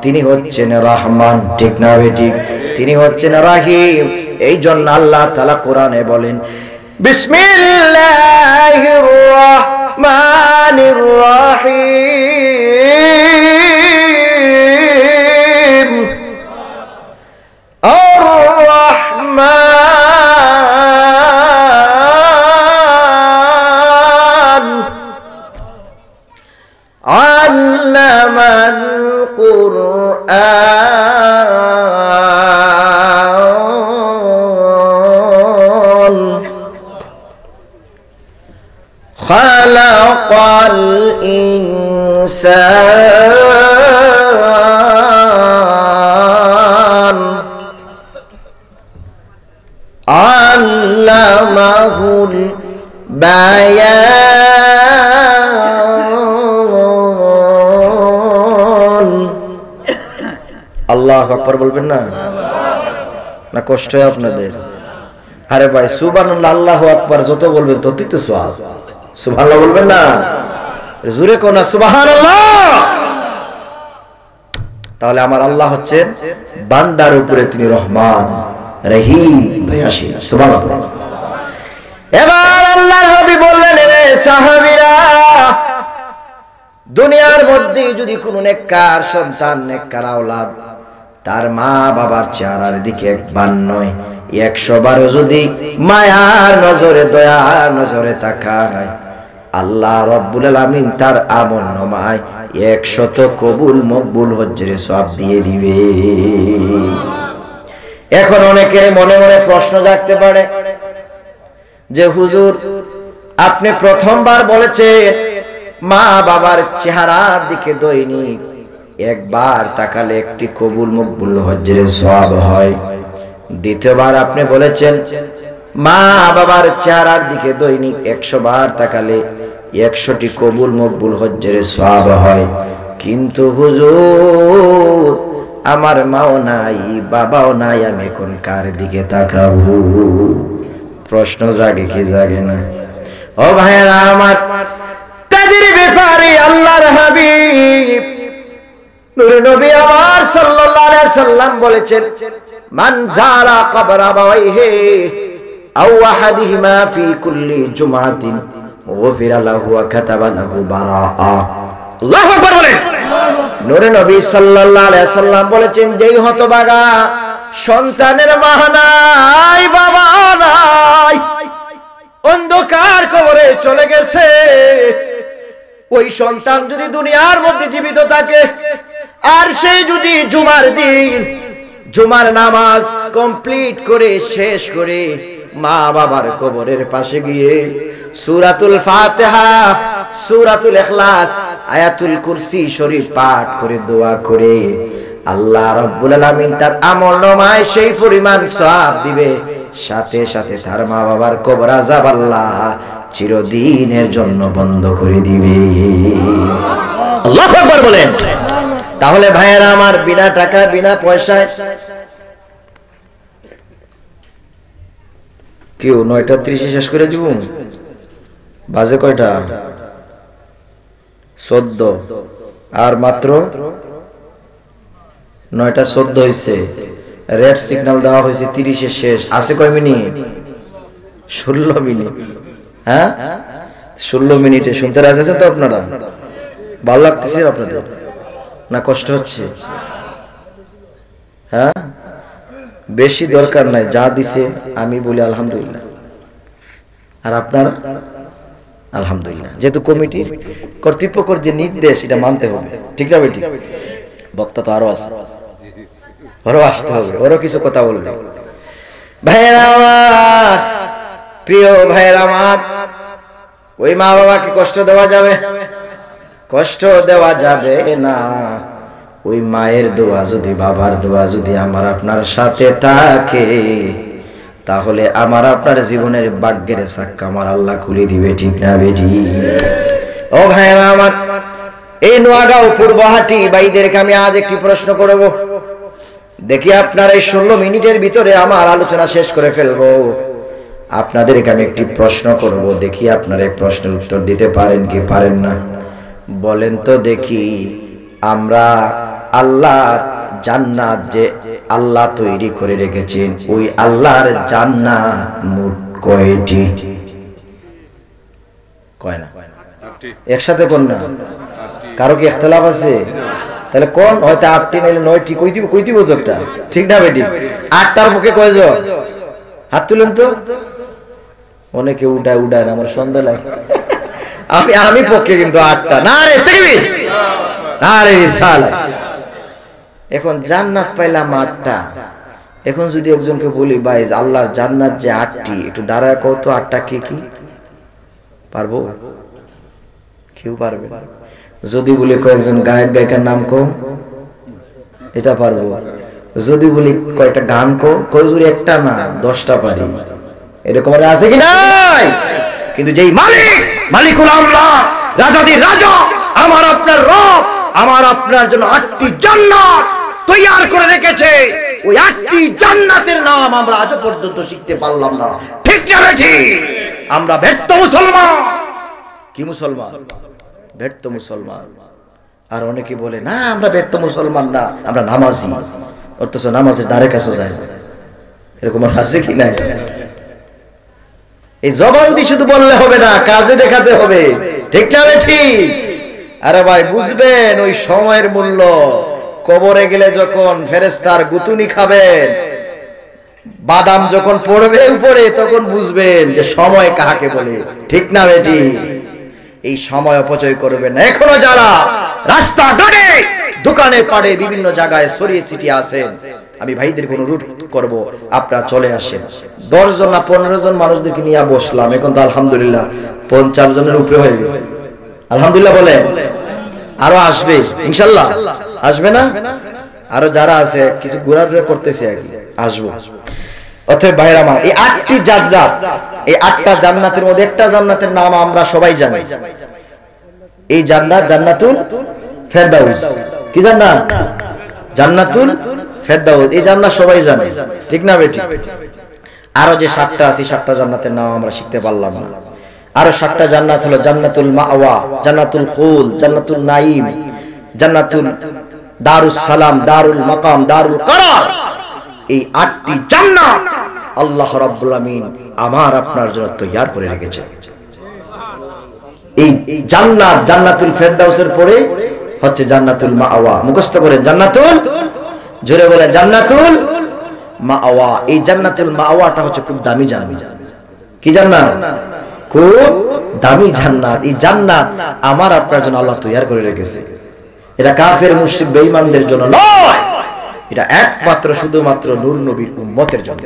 তিনি হচ্ছেন রহমান, ঠিক না বেঠিক? তিনি হচ্ছেন রাহিম। এই জন্য আল্লাহ তাআলা কোরআনে বলেন, বিসমিল্লাহির রহমানির রহিম, আর-রহমান আল্লামাল কুরআন খালাকাল ইনসান আল্লামাহুল বায়ান। আল্লাহু আকবার বলবেন না? না কষ্ট হয় আপনাদের? আরে ভাই সুবহানাল্লাহ, আল্লাহু আকবার যত বলবেন ততই তো সওয়াব। সুবহানাল্লাহ বলবেন না? জোরে কোন সুবহানাল্লাহ। তাহলে আমার আল্লাহ হচ্ছেন বান্দার উপরে তিনি রহমান, রহিম, দয়াশীল। সুবহানাল্লাহ। এবার আল্লাহর নবী বললেন, রে সাহাবীরা, দুনিয়ার মধ্যে যদি কোনো নেককার সন্তান, নেককার আওলাদ তার মা বাবার চেহারার দিকে একবার নয় 100 বার যদি মায়ার নজরে, দয়ার নজরে তাকায়, আল্লাহ রাব্বুল আলামিন তার আমল নামায় 100 কবুল মকবুল হজ্জের সওয়াব দিয়ে দিবে। এখন অনেকে মনে মনে প্রশ্ন জাগতে পারে যে হুজুর, আপনি প্রথমবার বলেছেন মা বাবার চেহারার দিকে দৈনিক একবার তাকালে একটি কবুল মকবুল হজ্জের সওয়াব হয়। দ্বিতীয়বার আপনি বলেছেন মা বাবার চেহারার দিকে দৈনিক 100 বার তাকালে 100টি কবুল মকবুল হজ্জের সওয়াব হয়। কিন্তু হুজুর, আমার মাও নাই, বাবাও নাই, আমি এখন কার দিকে তাকাবো? প্রশ্ন জাগে কি জাগে না? ও ভাইরা আমার, তাদের ব্যাপারে আল্লাহর হাবিব নূর নবী আমার সাল্লাল্লাহু আলাইহি সাল্লাম বলেছেন, মান যারা কবর আবাইহি আও আহাদিহিমা ফি কুল্লি জুমআতিন গুফিরা লাহু ওয়া কাতাবা লাহু বারাআ। আল্লাহু আকবার বলেন। নূর নবী সাল্লাল্লাহু আলাইহি সাল্লাম বলেছেন, যেই হতভাগা সন্তানের মা নাই, বাবা নাই, অন্ধকার কবরে চলে গেছে, ওই সন্তান যদি দুনিয়ার মধ্যে জীবিত থাকে আর সেই যদি জুমার দিন জুমার নামাজ কমপ্লিট করে শেষ করে মা বাবার কবরের পাশে গিয়ে সূরাতুল ফাতিহা, সূরাতুল ইখলাস, আয়াতুল কুরসি শরীফ পাঠ করে দোয়া করে আল্লাহ রাব্বুল আলামিন তার আমলনামায় সেই পরিমাণ সওয়াব দিবে, সাথে সাথে তার মা বাবার কবর আযাব আল্লাহ চিরদিনের জন্য বন্ধ করে দিবে। আল্লাহু আকবার বলেন। তাহলে ভাইয়েরা আমার, বিনা টাকা বিনা পয়সায় কেউ 9:30 শেষ করে দিব? বাজে কয়টা? 14। আর মাত্র 9:14 হয়েছে। রেড সিগন্যাল দেওয়া হয়েছে 30 শেষ। আছে কয় মিনিট? 16 মিনিট। হ্যাঁ, 16 মিনিটে শুনতে রাজি আছেন তো আপনারা? ভালো লাগতেছে আপনাদের না কষ্ট হচ্ছে? হ্যাঁ, বেশি দরকার নাই, যা দিছে আমি বলি আলহামদুলিল্লাহ। আর আপনারা আলহামদুলিল্লাহ। যেহেতু কমিটির কর্তৃপক্ষের যে নির্দেশ, এটা মানতে হবে, ঠিক না বেটি? বক্তা তো আরো আছে, ওরও আসতে হবে, ওরও কিছু কথা বলবে। ভাইয়েরা আমার, প্রিয় ভাইয়েরা আমার, ওই মা বাবাকে কষ্ট দেওয়া যাবে? কষ্ট দেওয়া যাবে না। ওই মায়ের দোয়া যদি, বাবার দোয়া যদি আমার আপনার সাথে থাকে, তাহলে আমার আপনার জীবনের ভাগ্যের চাক্কা আমার আল্লাহ খুলে দিবে, ঠিক না বেটি? ও ভাইয়েরা আমার, এই নোয়াগাঁও পূর্বহাটি ভাইদেরকে আমি আজ একটি প্রশ্ন করব। দেখি আপনার এই 16 মিনিটের ভিতরে আমার আলোচনা শেষ করে ফেলবো। আপনাদেরকে আমি একটি প্রশ্ন করব, দেখি আপনারা এই প্রশ্নের উত্তর দিতে পারেন কি পারেন না। বলেন তো দেখি, আমরা আল্লাহর জান্নাত যে আল্লাহ তৈরি করে রেখেছেন, ওই আল্লাহর জান্নাত মোট কয়টি? কয় না? একসাথে কোন না? কারো কি ইখতিলাফ আছে? তাহলে কোন? হয়তো 8টি নাইলে 9টি। কই দিব তো একটা, ঠিক না বেটি? 8টার মুখে কয়জন? হাত তুলেন তো। অনেকে উড়ায় না, আমার সন্দেহ লাগে। আমি পক্ষে কিন্তু 8টা। না রে তাকবীর, না রে সালাম। এখন জান্নাত পাইলাম 8টা। এখন যদি একজনকে বলি, ভাই আল্লাহর জান্নাত যে 8টি, একটু দাঁড়ায় কও তো 8টা কি কি? পারবো? কেউ পারবে না। যদি বলি কয়েকজন গায়ক গায়িকার নাম কও, এটা পারবো। যদি বলি কয়টা গান কই যদি একটা না 10টা পারি। এরকম আছে কি নাই? কিন্তু যেই মালিকুল আল্লাহ, রাজাদের রাজা, আমার আপনার রব, আমার আপনার জন্য 8টি জান্নাত তৈরি করে রেখেছে, ওই 8টি জান্নাতের নাম আমরা আজ পর্যন্ত শিখতে পারলাম না, ঠিক না বেঠি? আমরা ব্যর্থ মুসলমান। কি মুসলমান? ব্যর্থ মুসলমান। আর অনেকে বলে না আমরা ব্যর্থ মুসলমান না, আমরা নামাজি, অথচ নামাজের ধারে কাছে যায় না। এরকম আছে কি নাই? এই জবান দিয়ে শুধু বললে হবে না, কাজে দেখাতে হবে, ঠিক না বেঠি? আরে ভাই বুঝবেন ওই সময়ের মূল্য। কবরে গেলে যখন ফেরেশতার গুতুনি খাবেন, বাদাম যখন পড়বে উপরে, তখন বুঝবেন যে সময় কাহাকে বলে, ঠিক না বেটি? এই সময় অপচয় করবেন না। এখনো যারা রাস্তাঘাটে, দোকানে পাড়ে, বিভিন্ন জায়গায় ছড়িয়ে ছিটিয়ে আছেন, আমি ভাইদের অনুরোধ করব, আপনারা চলে আসেন। 10 জন না 15 জন মানুষদেরকে নিয়ে বসলাম, এখন তো আলহামদুলিল্লাহ 50 জনের উপরে হয়ে গেছে। আলহামদুলিল্লাহ বলে। আরো আসবে ইনশাআল্লাহ, আসবে না? আরো যারা আছে কিছু ঘোরাঘুরি করতেছে, আসবো। অতএব ভাইরা আমার, এই 8টি জান্নাত, এই 8টা জান্নাতের মধ্যে একটা জান্নাতের নাম আমরা সবাই জানি। এই জান্নাত জান্নাতুল ফেরদাউস। কি জান্নাত? জান্নাতুল ফেরদাউস। এই জান্নাত সবাই জানে, ঠিক না বেটি? আরো যে 7টা আছে, 7টা জান্নাতের নাম আমরা শিখতে পারলাম না। আরো 7টা জান্নাত হলো জান্নাতুল মাওয়া, জান্নাতুল খুলদ, জান্নাতুল নাঈম, জান্নাতুল দারুস সালাম, দারুল মাকাম, দারুল করার। এই 8টি জান্নাত আল্লাহ রাব্বুল আমিন আমার আপনার জন্য তৈরি করে রেখেছে। এই জান্নাত, জান্নাতুল ফেরদাউসের পরে হচ্ছে জান্নাতুল মাওয়া। মুখস্থ করেন, জান্নাতুল, জোরে বলেন জান্নাতুল মাওয়া। এই জান্নাতুল মাওয়াটা হচ্ছে খুব দামি জান্নাত। কি জান্নাত? খুব দামি জান্নাত। এই জান্নাত আমার আপনার জন্য আল্লাহ তৈরি করে রেখেছে। এটা কাফের মুশরিক বেঈমানদের জন্য নয়, এটা একমাত্র শুধুমাত্র নূর নবীর উম্মতের জন্য।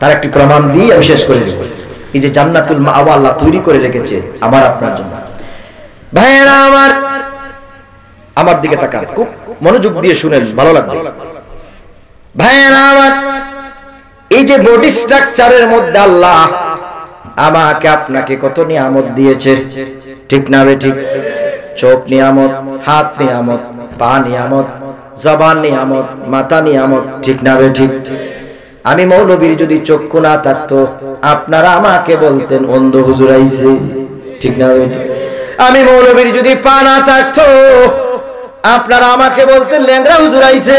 তার একটি প্রমাণ দিয়ে আমি শেষ করে দেব। এই যে জান্নাতুল মাওয়া আল্লাহ তৈরি করে রেখেছে আমার আপনার জন্য। ভাইয়েরা আমার, আমার দিকে তাকান, খুব মনোযোগ দিয়ে শুনেন, ভালো লাগবে। ভাইয়েরা আমার, এই যে বডি স্ট্রাকচারের মধ্যে আল্লাহ আমাকে আপনাকে কত নিয়ামত দিয়েছে, ঠিক না বে ঠিক? চোখ নিয়ামত, হাত নিয়ামত, পা নিয়ামত, জবান নিয়ামত, মাথা নিয়ামত, ঠিক না বে ঠিক? আমি মৌলবীর যদি চক্ষু না থাকতো আপনারা আমাকে বলতেন অন্ধ হুজুর আইছে, ঠিক না বে? আমি মৌলবীর যদি পা না থাকতো আপনারা আমাকে বলতেন ল্যাংড়া হুজুর আইছে,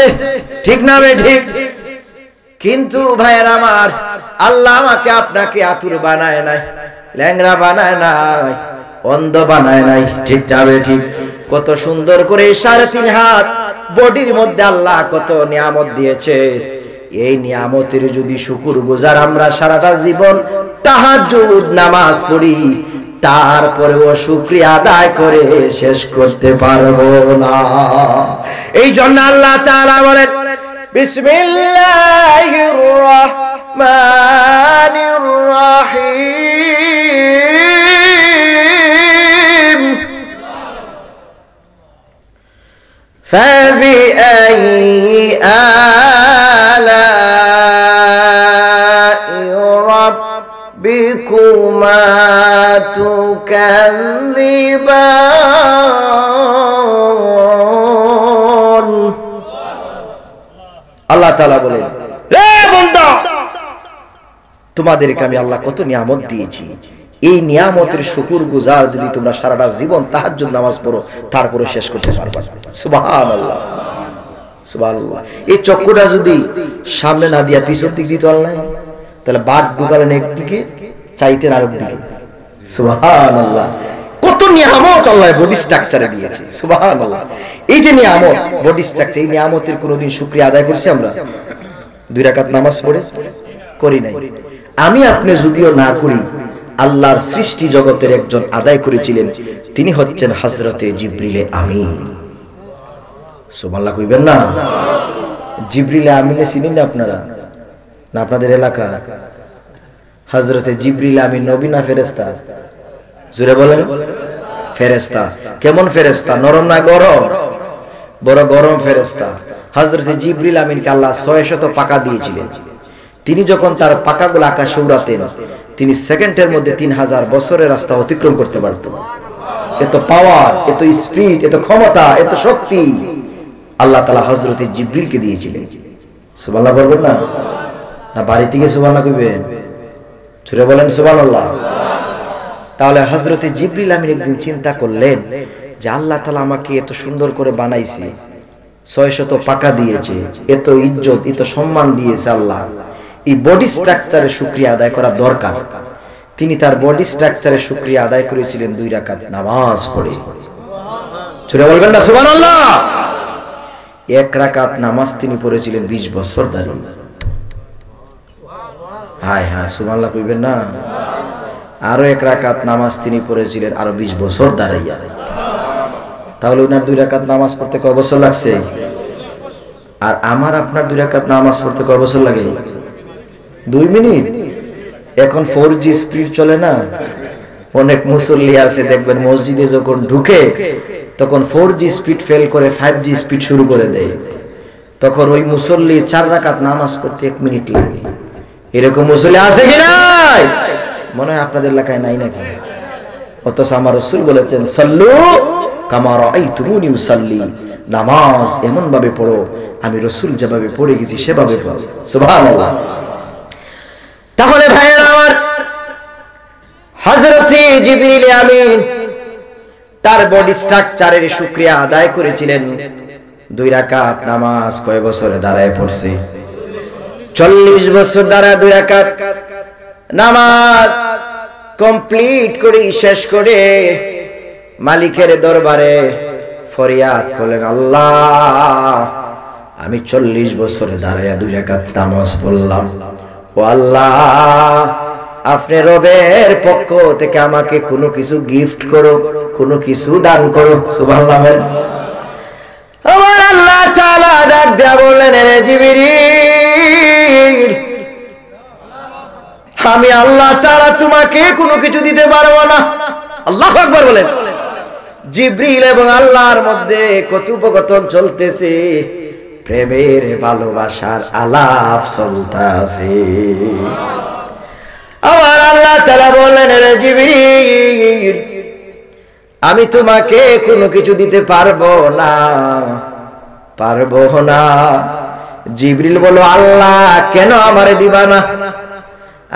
ঠিক না বে ঠিক? কিন্তু ভাইয়ের আমার, আল্লাহ আমাকে আপনাকে আতুর বানায় নাই, ল্যাংড়া বানায় নাই, অন্ধ বানায় নাই, ঠিক না বে ঠিক? কত সুন্দর করে 3.5 হাত বডির মধ্যে আল্লাহ কত নিয়ামত দিয়েছে। এই নিয়ামতের যদি শুকরগুজার আমরা সারাটা জীবন তাহাজ্জুদ নামাজ পড়ি, তারপরেও শুকরিয়া আদায় করে শেষ করতে পারবো না। এই জন্য আল্লাহ তাআলা বলেন, বিসমিল্লাহির রহমানির রহিম, ফাবিআইয়ি আলা'i রাব্বিকুমা তুকাযযিবান। আল্লাহ তাআলা বলেন, হে বান্দা, তোমাদেরকে আমি আল্লাহ কত নিয়ামত দিয়েছি, এই নিয়ামতের শুকরগুজার যদি তোমরা সারাটা জীবন তাহাজ্জুদ নামাজ পড়ো তারপরে শেষ করতে পারবে। সুবহানাল্লাহ, সুবহানাল্লাহ। এই চক্করটা যদি সামনে না দিয়া পিছন দিক দিত আল্লাহ, তাহলে বাদ ঢুকালেন একদিকে, চাইতেন আরেক দিকে। সুবহানাল্লাহ, কত নিয়ামত আল্লাহ বডি স্ট্রাকচারে দিয়েছে। সুবহানাল্লাহ, এই যে নিয়ামত বডি স্ট্রাকচার, এই নিয়ামতের কোনোদিন শুকরিয়া আদায় করছি আমরা? 2 রাকাত নামাজ পড়ে করি নাই। আমি আপনি যদিও না করি, আল্লাহর সৃষ্টি জগতের একজন আদায় করেছিলেন, তিনি হচ্ছেন হযরতে জিবরিল আমিন। সুবহানাল্লাহ কইবেন না? জিবরিল আমিনে চিনেন না আপনারা? না আপনাদের এলাকা? হযরতে জিবরিল আমিন নবী না ফেরেশতা? জোরে বলেন। ফেরেশতা। কেমন ফেরেশতা? নরম না গরম? বড় গরম ফেরেশতা। হযরতে জিবরিল আমিনকে আল্লাহ 600 পাকা দিয়েছিলেন। তিনি যখন তার পাকাগুলো আকাশে উড়াতেন, তিনি সেকেন্ডের মধ্যে 3000 বছরের রাস্তা অতিক্রম করতে পারতেন। এত পাওয়ার, এত স্পিড, এত ক্ষমতা, এত শক্তি আল্লাহ তাআলা হযরতে জিবরিলকে দিয়েছিলেন। সুবহানাল্লাহ বলবেন না? না বাড়ি থেকে সুবহানাল্লাহ কইবেন? জোরে বলেন সুবহানাল্লাহ। তাহলে হযরতে জিবরিল আমিন একদিন চিন্তা করলেন যে আল্লাহ তাআলা আমাকে এত সুন্দর করে বানাইছে, 600 পাকা দিয়েছে, এত ইজ্জত, এত সম্মান দিয়েছে আল্লাহ, এই বডি স্ট্রাকচারে শুকরিয়া আদায় করা দরকার। তিনি তার বডি স্ট্রাকচারে শুকরিয়া আদায় করেছিলেন 2 রাকাত নামাজ পড়ে। জোরে বলবেন না সুবহানাল্লাহ? 1 রাকাত নামাজ তিনি পড়েছিলেন 20 বছর ধরে। হায় হায়, সুবহানাল্লাহ কইবেন না? আরো 1 রাকাত নামাজ তিনি পড়েছিলেন আরো 20 বছর দাঁড়াইয়া। তাহলে ওনার 2 রাকাত নামাজ পড়তে কয় বছর লাগছে? আর আমার আপনার 2 রাকাত নামাজ পড়তে কয় বছর লাগে? 2 মিনিট। এখন 4G স্পিড চলে না? অনেক মুসল্লি আছে দেখবেন মসজিদে যখন ঢুকে তখন 4G স্পিড ফেল করে 5G স্পিড শুরু করে দেয়। তখন ওই মুসল্লি 4 রাকাত নামাজ পড়তে 1 মিনিট লাগে। এরকম মুসল্লি আছে কি নাই? মনে হয় আপনাদের এলাকায় নাই নাকি? অথচ আমার রাসূল বলেছেন, সাল্লু কামা রাআইতুমুনি উসাল্লি, নামাজ এমন ভাবে পড়ো আমি রাসূল যেভাবে পড়ে গেছি সেভাবে পড়ো। সুবহানাল্লাহ। তাহলে ভাইয়েরা আমার, হযরতে জিবরিল আমিন তার বডি স্ট্রাকচারের শুকরিয়া আদায় করেছিলেন। 2 রাকাত নামাজ কয় বছরে দাঁড়ায় পড়ছে? 40 বছর দাঁড়ায় 2 রাকাত নামাজ কমপ্লিট করে শেষ করে মালিকের দরবারে ফরিয়াদ করলেন, আল্লাহ আমি 40 বছরে দাঁড়ায় 2 রাকাত নামাজ পড়লাম, ও আল্লাহ আপনি রবের পক্ষ থেকে আমাকে কোনো কিছু গিফট করো, কোনো কিছু দান করো। সুবহানাল্লাহ। আমার আল্লাহ তাআলা ডাক দিয়া বললেন, রে জিবরিল, আমি আল্লাহ তাআলা তোমাকে কোনো কিছু দিতে পারবো না। আল্লাহু আকবার বলেন। জিবরিল এবং আল্লাহর মধ্যে কথোপকথন চলতেছে, প্রেমের ভালোবাসার আলাপ চলতেছে। আমার আল্লাহ তাআলা বললেন, রে জিবরিল, আমি তোমাকে কোনো কিছু দিতে পারবো না, পারবো না। জিবরিল বলল, আল্লাহ কেন আমারে দিবা না?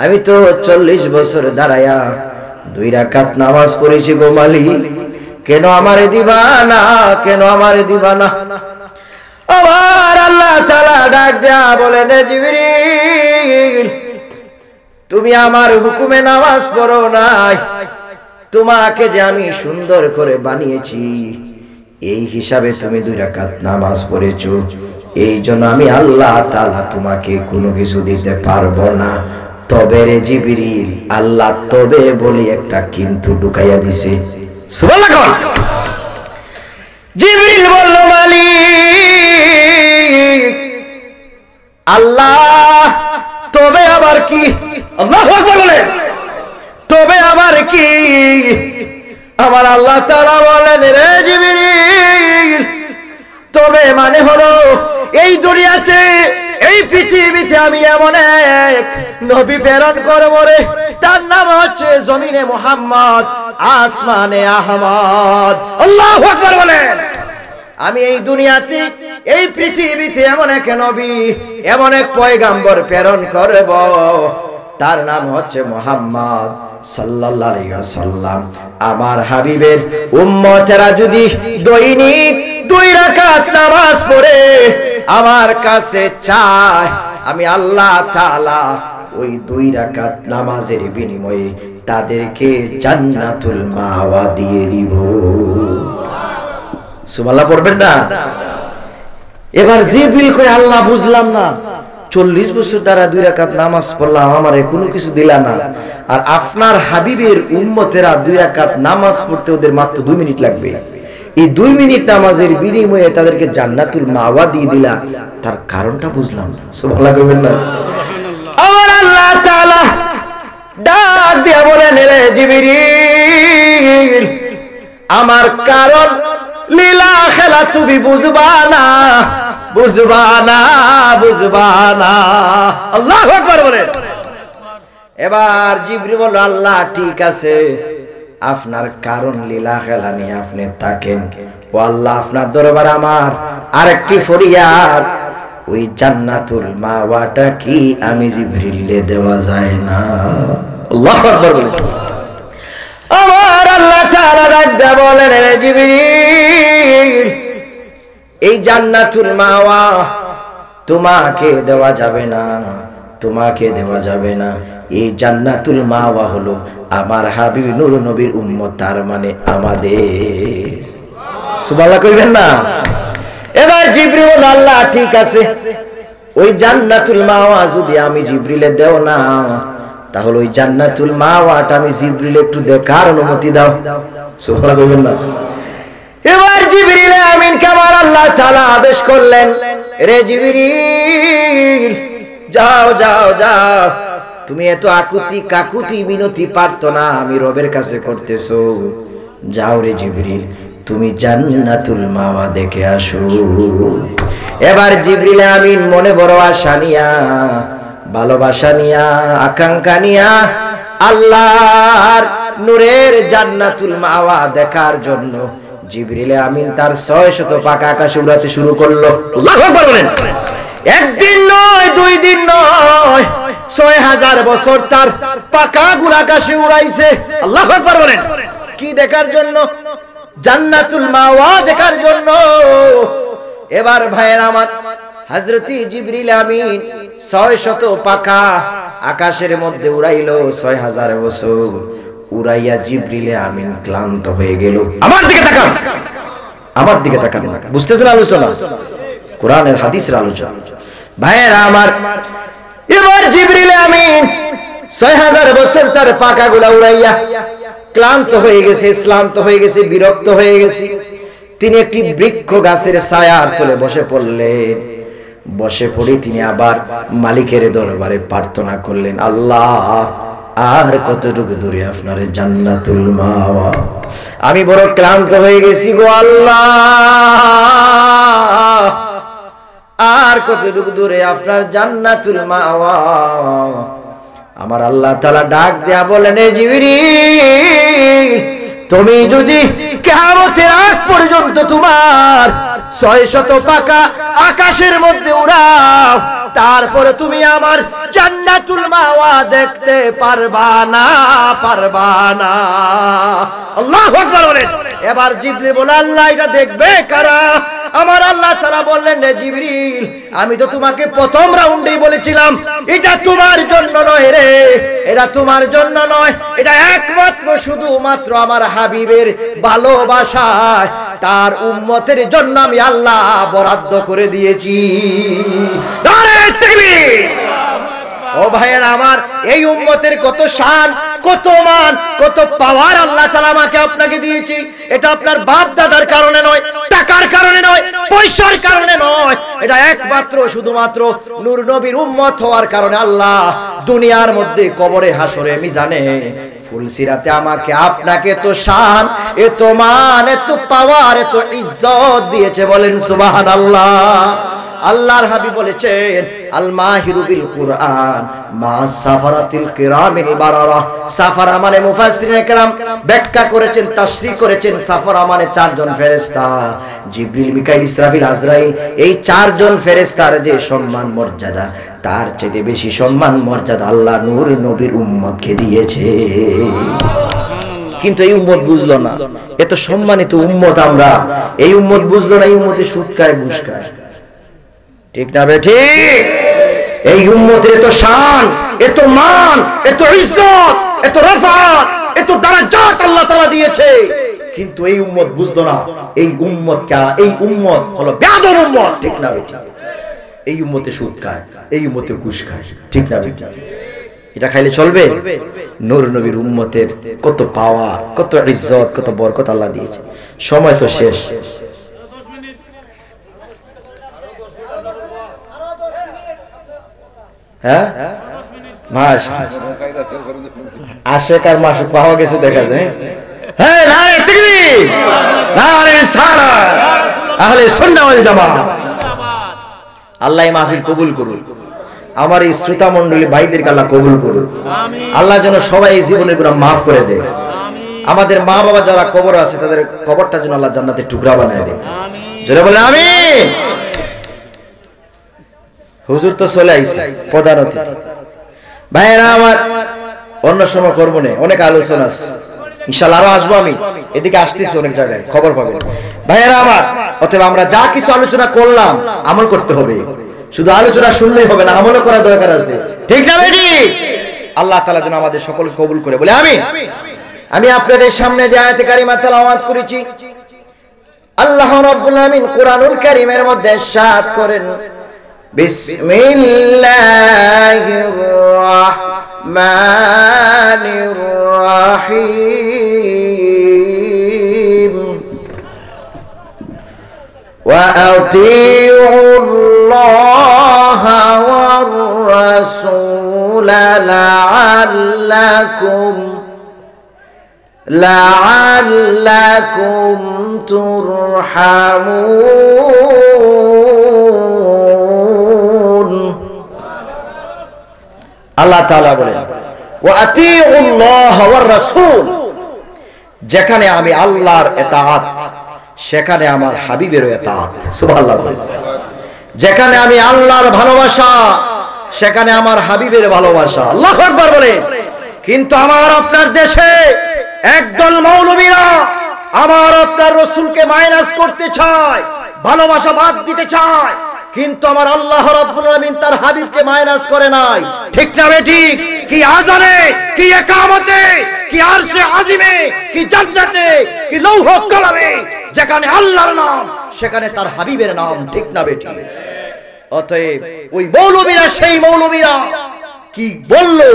আমি তো 40 বছর দাঁড়ায়া 2 রাকাত নামাজ পড়েছি গো মালিক, কেন আমারে দিবা না, কেন আমারে দিবা না? আমার আল্লাহ তাআলা ডাক দেয়া বলেন, জিবরিল, তুমি আমার হুকুমে নামাজ পড়ো নাই, তোমাকে যে আমি সুন্দর করে বানিয়েছি এই হিসাবে তুমি 2 রাকাত নামাজ পড়েছো, এই জন্য আমি আল্লাহ তাআলা তোমাকে কোনো কিছু দিতে পারবো না। তবে রে জিবরিল, আল্লাহ তবে বলি একটা কিন্তু ঢুকাইয়া দিছে। সুবহানাল্লাহ। জিবরিল বলল, মালিক, আল্লাহ তবে আবার কি? আল্লাহু আকবার বলেন, তবে আবার কি? আমার আল্লাহ তাআলা বলেন, রে জিবরিল, তবে মানে হলো এই দুনিয়াতে, এই পৃথিবীতে আমি এমন এক নবী প্রেরণ করব রে, তার নাম হচ্ছে জমিনে মুহাম্মদ, আসমানে আহমদ। আল্লাহু আকবার বলেন। আমি এই দুনিয়াতে, এই পৃথিবীতে এমন এক নবী, এমন এক পয়গাম্বর প্রেরণ করব, তার নাম হচ্ছে মুহাম্মদ সাল্লাল্লাহু আলাইহি ওয়াসাল্লাম। আমার হাবিবের উম্মতেরা যদি দৈনিক 2 রাকাত নামাজ পড়ে আমার কাছে চায়, আমি আল্লাহ তাআলা ওই 2 রাকাত নামাজের বিনিময়ে তাদেরকে জান্নাতুল মাওয়া দিয়ে দিব। সুবহানাল্লাহ পড়বেন না? এবার জিবরিল কয়, আল্লাহ বুঝলাম না, 40 বছর দ্বারা 2 রাকাত নামাজ পড়লাম, আমারে কোনো কিছু দিলা না, আর আপনার হাবিবের উম্মতেরা 2 রাকাত নামাজ পড়তে ওদের মাত্র 2 মিনিট লাগবে, এই 2 মিনিট নামাজের বিনিময়ে তাদেরকে জান্নাতুল মাওয়া দিয়ে দিলা, তার কারণটা বুঝলাম না। সুবহানাল্লাহ কইবেন না? আমার আল্লাহ তাআলা ডাক দিয়া বলেন, রে জিবরিল, আমার কারণ লীলা খেলা তুমি বুঝবা না, বুঝবা না, বুঝবা না। আল্লাহু আকবার বলেন। এবার জিবরিল বলল, আল্লাহ ঠিক আছে, আপনার কারণ লীলা খেলা নিয়ে আপনি থাকেন, ও আল্লাহ আপনার দরবারে আমার আরেকটি ফরিয়াদ, ওই জান্নাতুল মাওয়াটা কি আমি জিবরিলে দেওয়া যায় না? আল্লাহু আকবার বলেন। আমার আল্লাহ তাআলা ডাক দেয়া বলেন, রে জিবরিল, এই জান্নাতুল মাওয়া তোমাকে দেওয়া যাবে না, তোমাকে দেওয়া যাবে না। এই জান্নাতুল মাওয়া হলো আমার হাবিব নূর নবীর উম্মত, তার মানে আমাদের। সুবহানাল্লাহ কইবেন না? এবার জিবরিল বলল, আল্লাহ ঠিক আছে, ওই জান্নাতুল মাওয়া যদি আমি জিবরিলে দেও না, তাহলে ওই জান্নাতুল মাওয়াটা আমি জিবরিল একটু দেখার অনুমতি দাও। সুবহানাল্লাহ কইবেন না? এবার জিবরিল আমিন কামার আল্লাহ তাআলা আদেশ করলেন, রে জিবরিল, যাও যাও যাও, তুমি এত আকুতি কাকুতি মিনতি প্রার্থনা আমি রবের কাছে করতেছো, যাও রে জিবরিল, তুমি জান্নাতুল মাওয়া দেখে আসো। এবার জিবরিল আমিন মনে বড় আশা নিয়া, ভালোবাসা নিয়া, আকাঙ্ক্ষা নিয়া আল্লাহর নূরের জান্নাতুল মাওয়া দেখার জন্য জিবরিল আমিন তার 600 পাকা আকাশে উড়াতে শুরু করলো। আল্লাহু আকবার বলেন। একদিন নয়, 2 দিন নয়, 6000 বছর তার পাকা গুলো আকাশে উড়াইছে। আল্লাহু আকবার বলেন। কি দেখার জন্য? জান্নাতুল মাওয়া দেখার জন্য। এবার ভাইয়ের আমার, হযরতি জিবরিল আমিন 600 পাকা আকাশের মধ্যে উড়াইলো 6000 বছর। উড়াইয়া জিবরিল আমিন ক্লান্ত হয়ে গেল। আমার দিকে তাকান, আমার দিকে তাকান। বুঝতেছেন আলোচনা? কোরআনের হাদিসের আলোচনা। ভাইয়েরা আমার, এবার জিবরিল আমিন 6000 বছর তার পাকাগুলা উড়াইয়া ক্লান্ত হয়ে গেছে, শ্রান্ত হয়ে গেছে, বিরক্ত হয়ে গেছে। তিনি একটি বৃক্ষ গাছের ছায়ার তলে বসে পড়লেন। বসে পড়ে তিনি আবার মালিকের দরবারে প্রার্থনা করলেন, আল্লাহ আর কতটুকু দূরে আপনার জান্নাতুল মাওয়া। আমি বড় ক্লান্ত হয়ে গেছি গো আল্লাহ, আর কতটুকু দূরে আপনার জান্নাতুল মাওয়া। আমার আল্লাহ তাআলা ডাক দেয়া বলেন, এ জিবরিল, তুমি যদি কিয়ামতের আগ পর্যন্ত তোমার 600 পাকা আকাশের মধ্যে উড়াও, তারপরে তুমি আমার জান্নাতুল মাওয়া দেখতে পারবা না। আল্লাহু আকবার বলেন। এবার জিবরিল বলে, আল্লাহ এটা দেখবে কারা? আমার আল্লাহ তাআলা বললেন, রে জিবরিল, আমি তো তোমাকে প্রথম রাউন্ডেই বলেছিলাম এটা তোমার জন্য নয় রে, এটা তোমার জন্য নয়, এটা একমাত্র শুধুমাত্র আমার হাবিবের ভালোবাসায় তার উম্মতের জন্য আমি আল্লাহ বরাদ্দ করে দিয়েছি। নারে তাকবীর! ও ভাইয়েরা আমার, এই উম্মতের কত শান, কত মান, কত পাওয়ার আল্লাহ তাআলা আমাকে আপনাকে দিয়েছি। এটা আপনার বাপ দাদার কারণে নয়, টাকার কারণে নয়, পয়সার কারণে নয়, এটা একমাত্র শুধুমাত্র নূর নবীর উম্মত হওয়ার কারণে আল্লাহ দুনিয়ার মধ্যে কবরে হাসরে মিজানে ফুলসিরাতে আমাকে আপনাকে এত শান, এত মান, এত পাওয়ার, এত ইজ্জত দিয়েছে। বলেন সুবহানাল্লাহ। আল্লাহর হাবিব বলেছেন, আল মাহিরু বিল কুরআন মা সাফারাতিল কিরামিল বারারা। সাফারা মানে মুফাসসিরিনে কেরাম ব্যাখ্যা করেছেন, তাশরীহ করেছেন, সাফারা মানে 4 জন ফেরেশতা, জিবরিল, মিকাইল, ইসরাফিল, আজরাইল। এই 4 জন ফেরেশতার যে সম্মান মর্যাদা, তার চেয়ে বেশি সম্মান মর্যাদা আল্লাহ নূর নবীর উম্মতকে দিয়েছে। কিন্তু এই উম্মত বুঝলো না, এত সম্মানিত উম্মত আমরা, এই উম্মত বুঝলো না, এই উম্মতে সুদ খায়, ঘুষ খায়। ঠিক না বেঠি? এই উম্মতের এত শান, এত মান, এত ইজ্জত, এত রাফাত, এত দারাজাত আল্লাহ তাআলা দিয়েছে, কিন্তু এই উম্মত বুঝলো না এই উম্মত হলো বেয়াদব উম্মত। ঠিক না বেঠি? এই উম্মতে সুদ খায়, এই উম্মতে ঘুষ খায়। ঠিক না বেঠি? এটা খাইলে চলবে? নূর নবীর উম্মতের কত পাওয়া, কত ইজ্জত, কত বরকত আল্লাহ দিয়েছে। সময় তো শেষ। হ্যাঁ, মাস আশেক আর মাসুক পাওয়া গেছে দেখা যায়। হ্যাঁ, নারে তাকবীর, নারে সালাত, আহলে সুন্নাহ ওয়াল জামাত। আল্লাহ এই মাহফিল কবুল করুন, আমার এই শ্রোতা মণ্ডলী ভাইদেরকে আল্লাহ কবুল করুন। আল্লাহ যেন সবাই এই জীবনের গুনাহ মাফ করে দেয়। আমাদের মা বাবা যারা কবর আছে, তাদের কবরটা যেন আল্লাহ জান্নাতের টুকরা বানায় দেয়। জোরে বলেন আমিন। হুজুর তো চলে আইছে প্রধান অতিথি। ভাইরা আমার, অন্য সময় করবো না, অনেক আলোচনা আছে, ইনশাআল্লাহ আরো আসবো আমি, এদিকে আসতেছি, অনেক জায়গায় খবর পাবেন। ভাইরা আমার, অতএব আমরা যা কিছু আলোচনা করলাম আমল করতে হবে। শুধু আলোচনা শুনলেই হবে না, আমলও করা দরকার আছে। ঠিক না বেটি? আল্লাহ তাআলা যেন আমাদের সকলকে কবুল করে, বলে আমিন। আমি আপনাদের সামনে যে আয়াতে কারিমা তেলাওয়াত করেছি, আল্লাহ রাব্বুল আমিন কোরআনুল কারীমের মধ্যে ইরশাদ করেন, বিসমিল্লাহির রাহমানির রাহিম ওয়া আতিউল্লাহা ওয়ার রাসূল লাআল্লাকুম তুরহামুন। আল্লাহ তাআলা বলেন, ওয়া আতিউল্লাহ ওয়ার রাসূল, যেখানে আমি আল্লাহর ইতাআত সেখানে আমার হাবিবের ইতাআত। সুবহানাল্লাহ। যেখানে আমি আল্লাহর ভালোবাসা সেখানে আমার হাবিবের ভালোবাসা। আল্লাহু আকবার বলে। কিন্তু আমার আপনার দেশে একদল মৌলবীরা আমার আপনার রাসূলকে মাইনাস করতে চায়, ভালোবাসা বাদ দিতে চায়, কিন্তু আমার আল্লাহ রাব্বুল আমিন তার হাবিবকে মাইনাস করে নাই। ঠিক না বেঠিক? কি আযানে, কি ইকামতে, কি আরশে আজিমে, কি জান্নাতে, কি লৌহ কলমে, যেখানে আল্লাহর নাম সেখানে তার হাবিবের নাম। ঠিক না বেঠিক? অতএব ওই মৌলবীরা, সেই মৌলবীরা কি বললো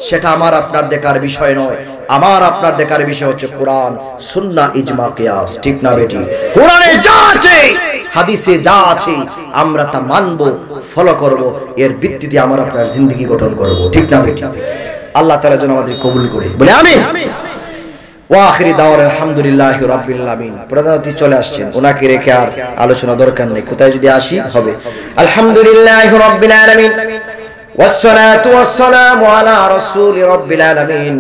সেটা আমার আপনার দেখার বিষয় নয়। আমার আপনার দেখার বিষয় হচ্ছে কোরআন, সুন্নাহ, ইজমা, কিয়াস। ঠিক না বেটি? কোরআনে যা আছে, হাদিসে যা আছে, আমরা তা মানবো, ফলো করব, এর ভিত্তিতে আমার আপনার জিন্দেগি গঠন করব। ঠিক না বেটি? আল্লাহ তাআলা যেন আমাদের কবুল করে, বলে আমিন। ওয়া আখিরি দাওয়ানা আলহামদুলিল্লাহি রাব্বিল আলামিন। প্রধান অতিথি চলে আসছেন, ওনাকে রেখে আর আলোচনা দরকার নেই, কোথায় যদি আসি হবে। আলহামদুলিল্লাহি রাব্বিল আলামিন ওয়াসসালাতু ওয়াসসালামু আলা রাসূলি রাব্বিল আলামিন।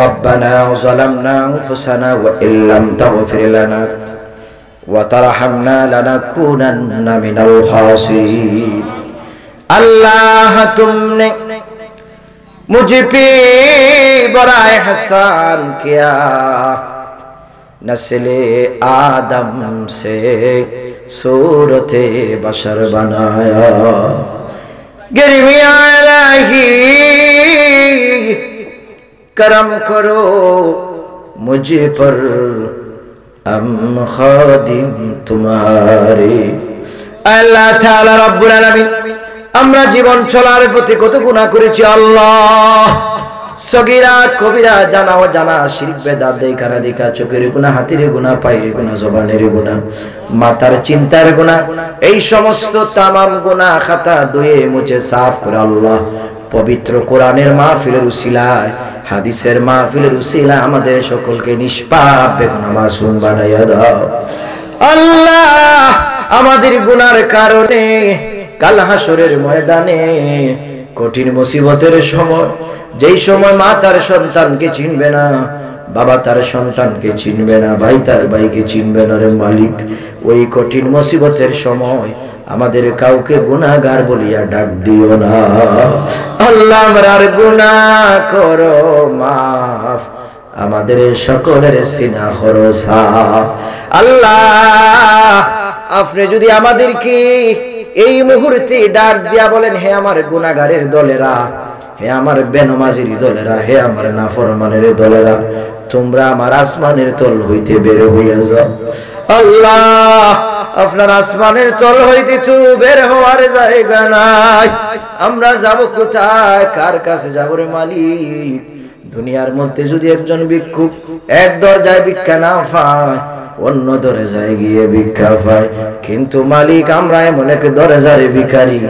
রব্বানা যালামনা আনফুসানা ওয়া ইল্লাম তাগফির লানা ওয়া তারহামনা লানাকুনান্না মিনাল খাসিরিন। আল্লাহ तुमने मुझ पे बड़ा एहसान किया, नस्ले आदम से सूरते बशर बनाया। गिरमिया इलाही करम करो मुझ पर, हम खादिम तुम्हारे। আল্লাহ তাআলা রব্বুল আলামিন আমরা জীবন চলার প্রতি কত গুনাহ করেছি আল্লাহ, সগীরা কবিরা, জানা ও জানা, শিরক বেদাত, দেখানা দেখা, চোখের গুনাহ, হাতের গুনাহ, পায়ের গুনাহ, জবানের গুনাহ, মাথার চিন্তার গুনাহ, এই সমস্ত তামাম গুনাহ খাতা ধুয়ে মুছে সাফ করে আল্লাহ পবিত্র কোরআনের মাহফিলের উসিলায়, হাদিসের মাহফিলের উসিলায় আমাদের সকলকে নিষ্পাপ বেগুনাহ মাসুম বানাইয়া দাও আল্লাহ। আমাদের গুনার কারণে কাল হাসরের ময়দানে কঠিন মুসিবতের সময়, যেই সময় মা তার সন্তানকে চিনবে না, বাবা তার সন্তানকে চিনবে না, ভাই তার ভাইকে চিনবে না, রে মালিক, ওই কঠিন মুসিবতের সময় আমাদের কাউকে গুনাহগার বলিয়া ডাক দিও না আল্লাহ। আমরার গুনাহ করো মাফ, আমাদের সকলের সিনা করো সাফ আল্লাহ। আপনি যদি আমাদেরকে এই মুহূর্তে ডাক দিয়া বলেন, হে আমার গুনাহগারের দলেরা, হে আমার বেনমাজির দলেরা, হে আমার নাফরমানের দলেরা, তোমরা আমার আসমানের তল হইতে বের হইয়া যাও আল্লাহ। আপনার আসমানের তল হইতে তো বের হওয়ার জায়গা নাই, আমরা যাব কোথায়, কার কাছে যাব রে মালিক? দুনিয়ার মধ্যে যদি একজন ভিক্ষুক এক দরজায় ভিক্ষা না পায়, অন্য দরজায় গিয়ে ভিক্ষা পায়, কিন্তু মালিক আমরা এমন এক দরজার ভিখারি,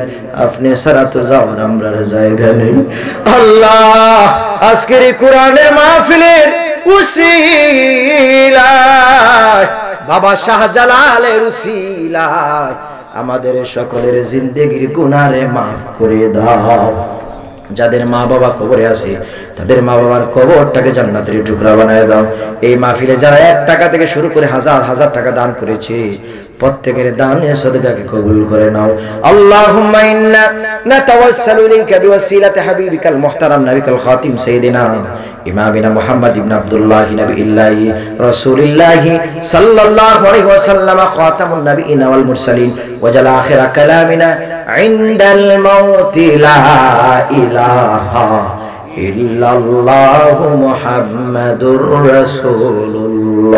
আপনি ছাড়া তো যাওয়ার আমরা জায়গা নেই আল্লাহ। আজকের এই কোরআনের মাহফিলের উসিলায়, বাবা শাহজালালের উসিলায় আমাদের সকলের জিন্দেগির গুনাহরে মাফ করে দাও। যাদের মা বাবা কবরে আছে তাদের মা বাবার কবরটাকে জান্নাতের টুকরা বানায় দাও। এই মাহফিলে যারা 1 টাকা থেকে শুরু করে হাজার হাজার টাকা দান করেছে, প্রত্যেকের দানে সদকাকে কবুল করে নাও। আল্লাহুম্মা ইন্না নাতাওয়াসসালু ইলাইকা বিওয়াসিলাতি হাবিবিকাল মুহতারাম নবিকাল খাতিম সাইয়্যিদিনা ইমামিনা মুহাম্মদ ইবনে আব্দুল্লাহ নবিয়্যিল্লাহি রাসূলিল্লাহি সাল্লাল্লাহু আলাইহি ওয়াসাল্লাম খাতামুন নবিয়্যিনা ওয়াল মুরসালিন ওয়াজাল আখিরা কালামিনা ইনদাল মাউতি লা ইলাহা ইল্লাল্লাহু মুহাম্মাদুর রাসূলুল্লাহ।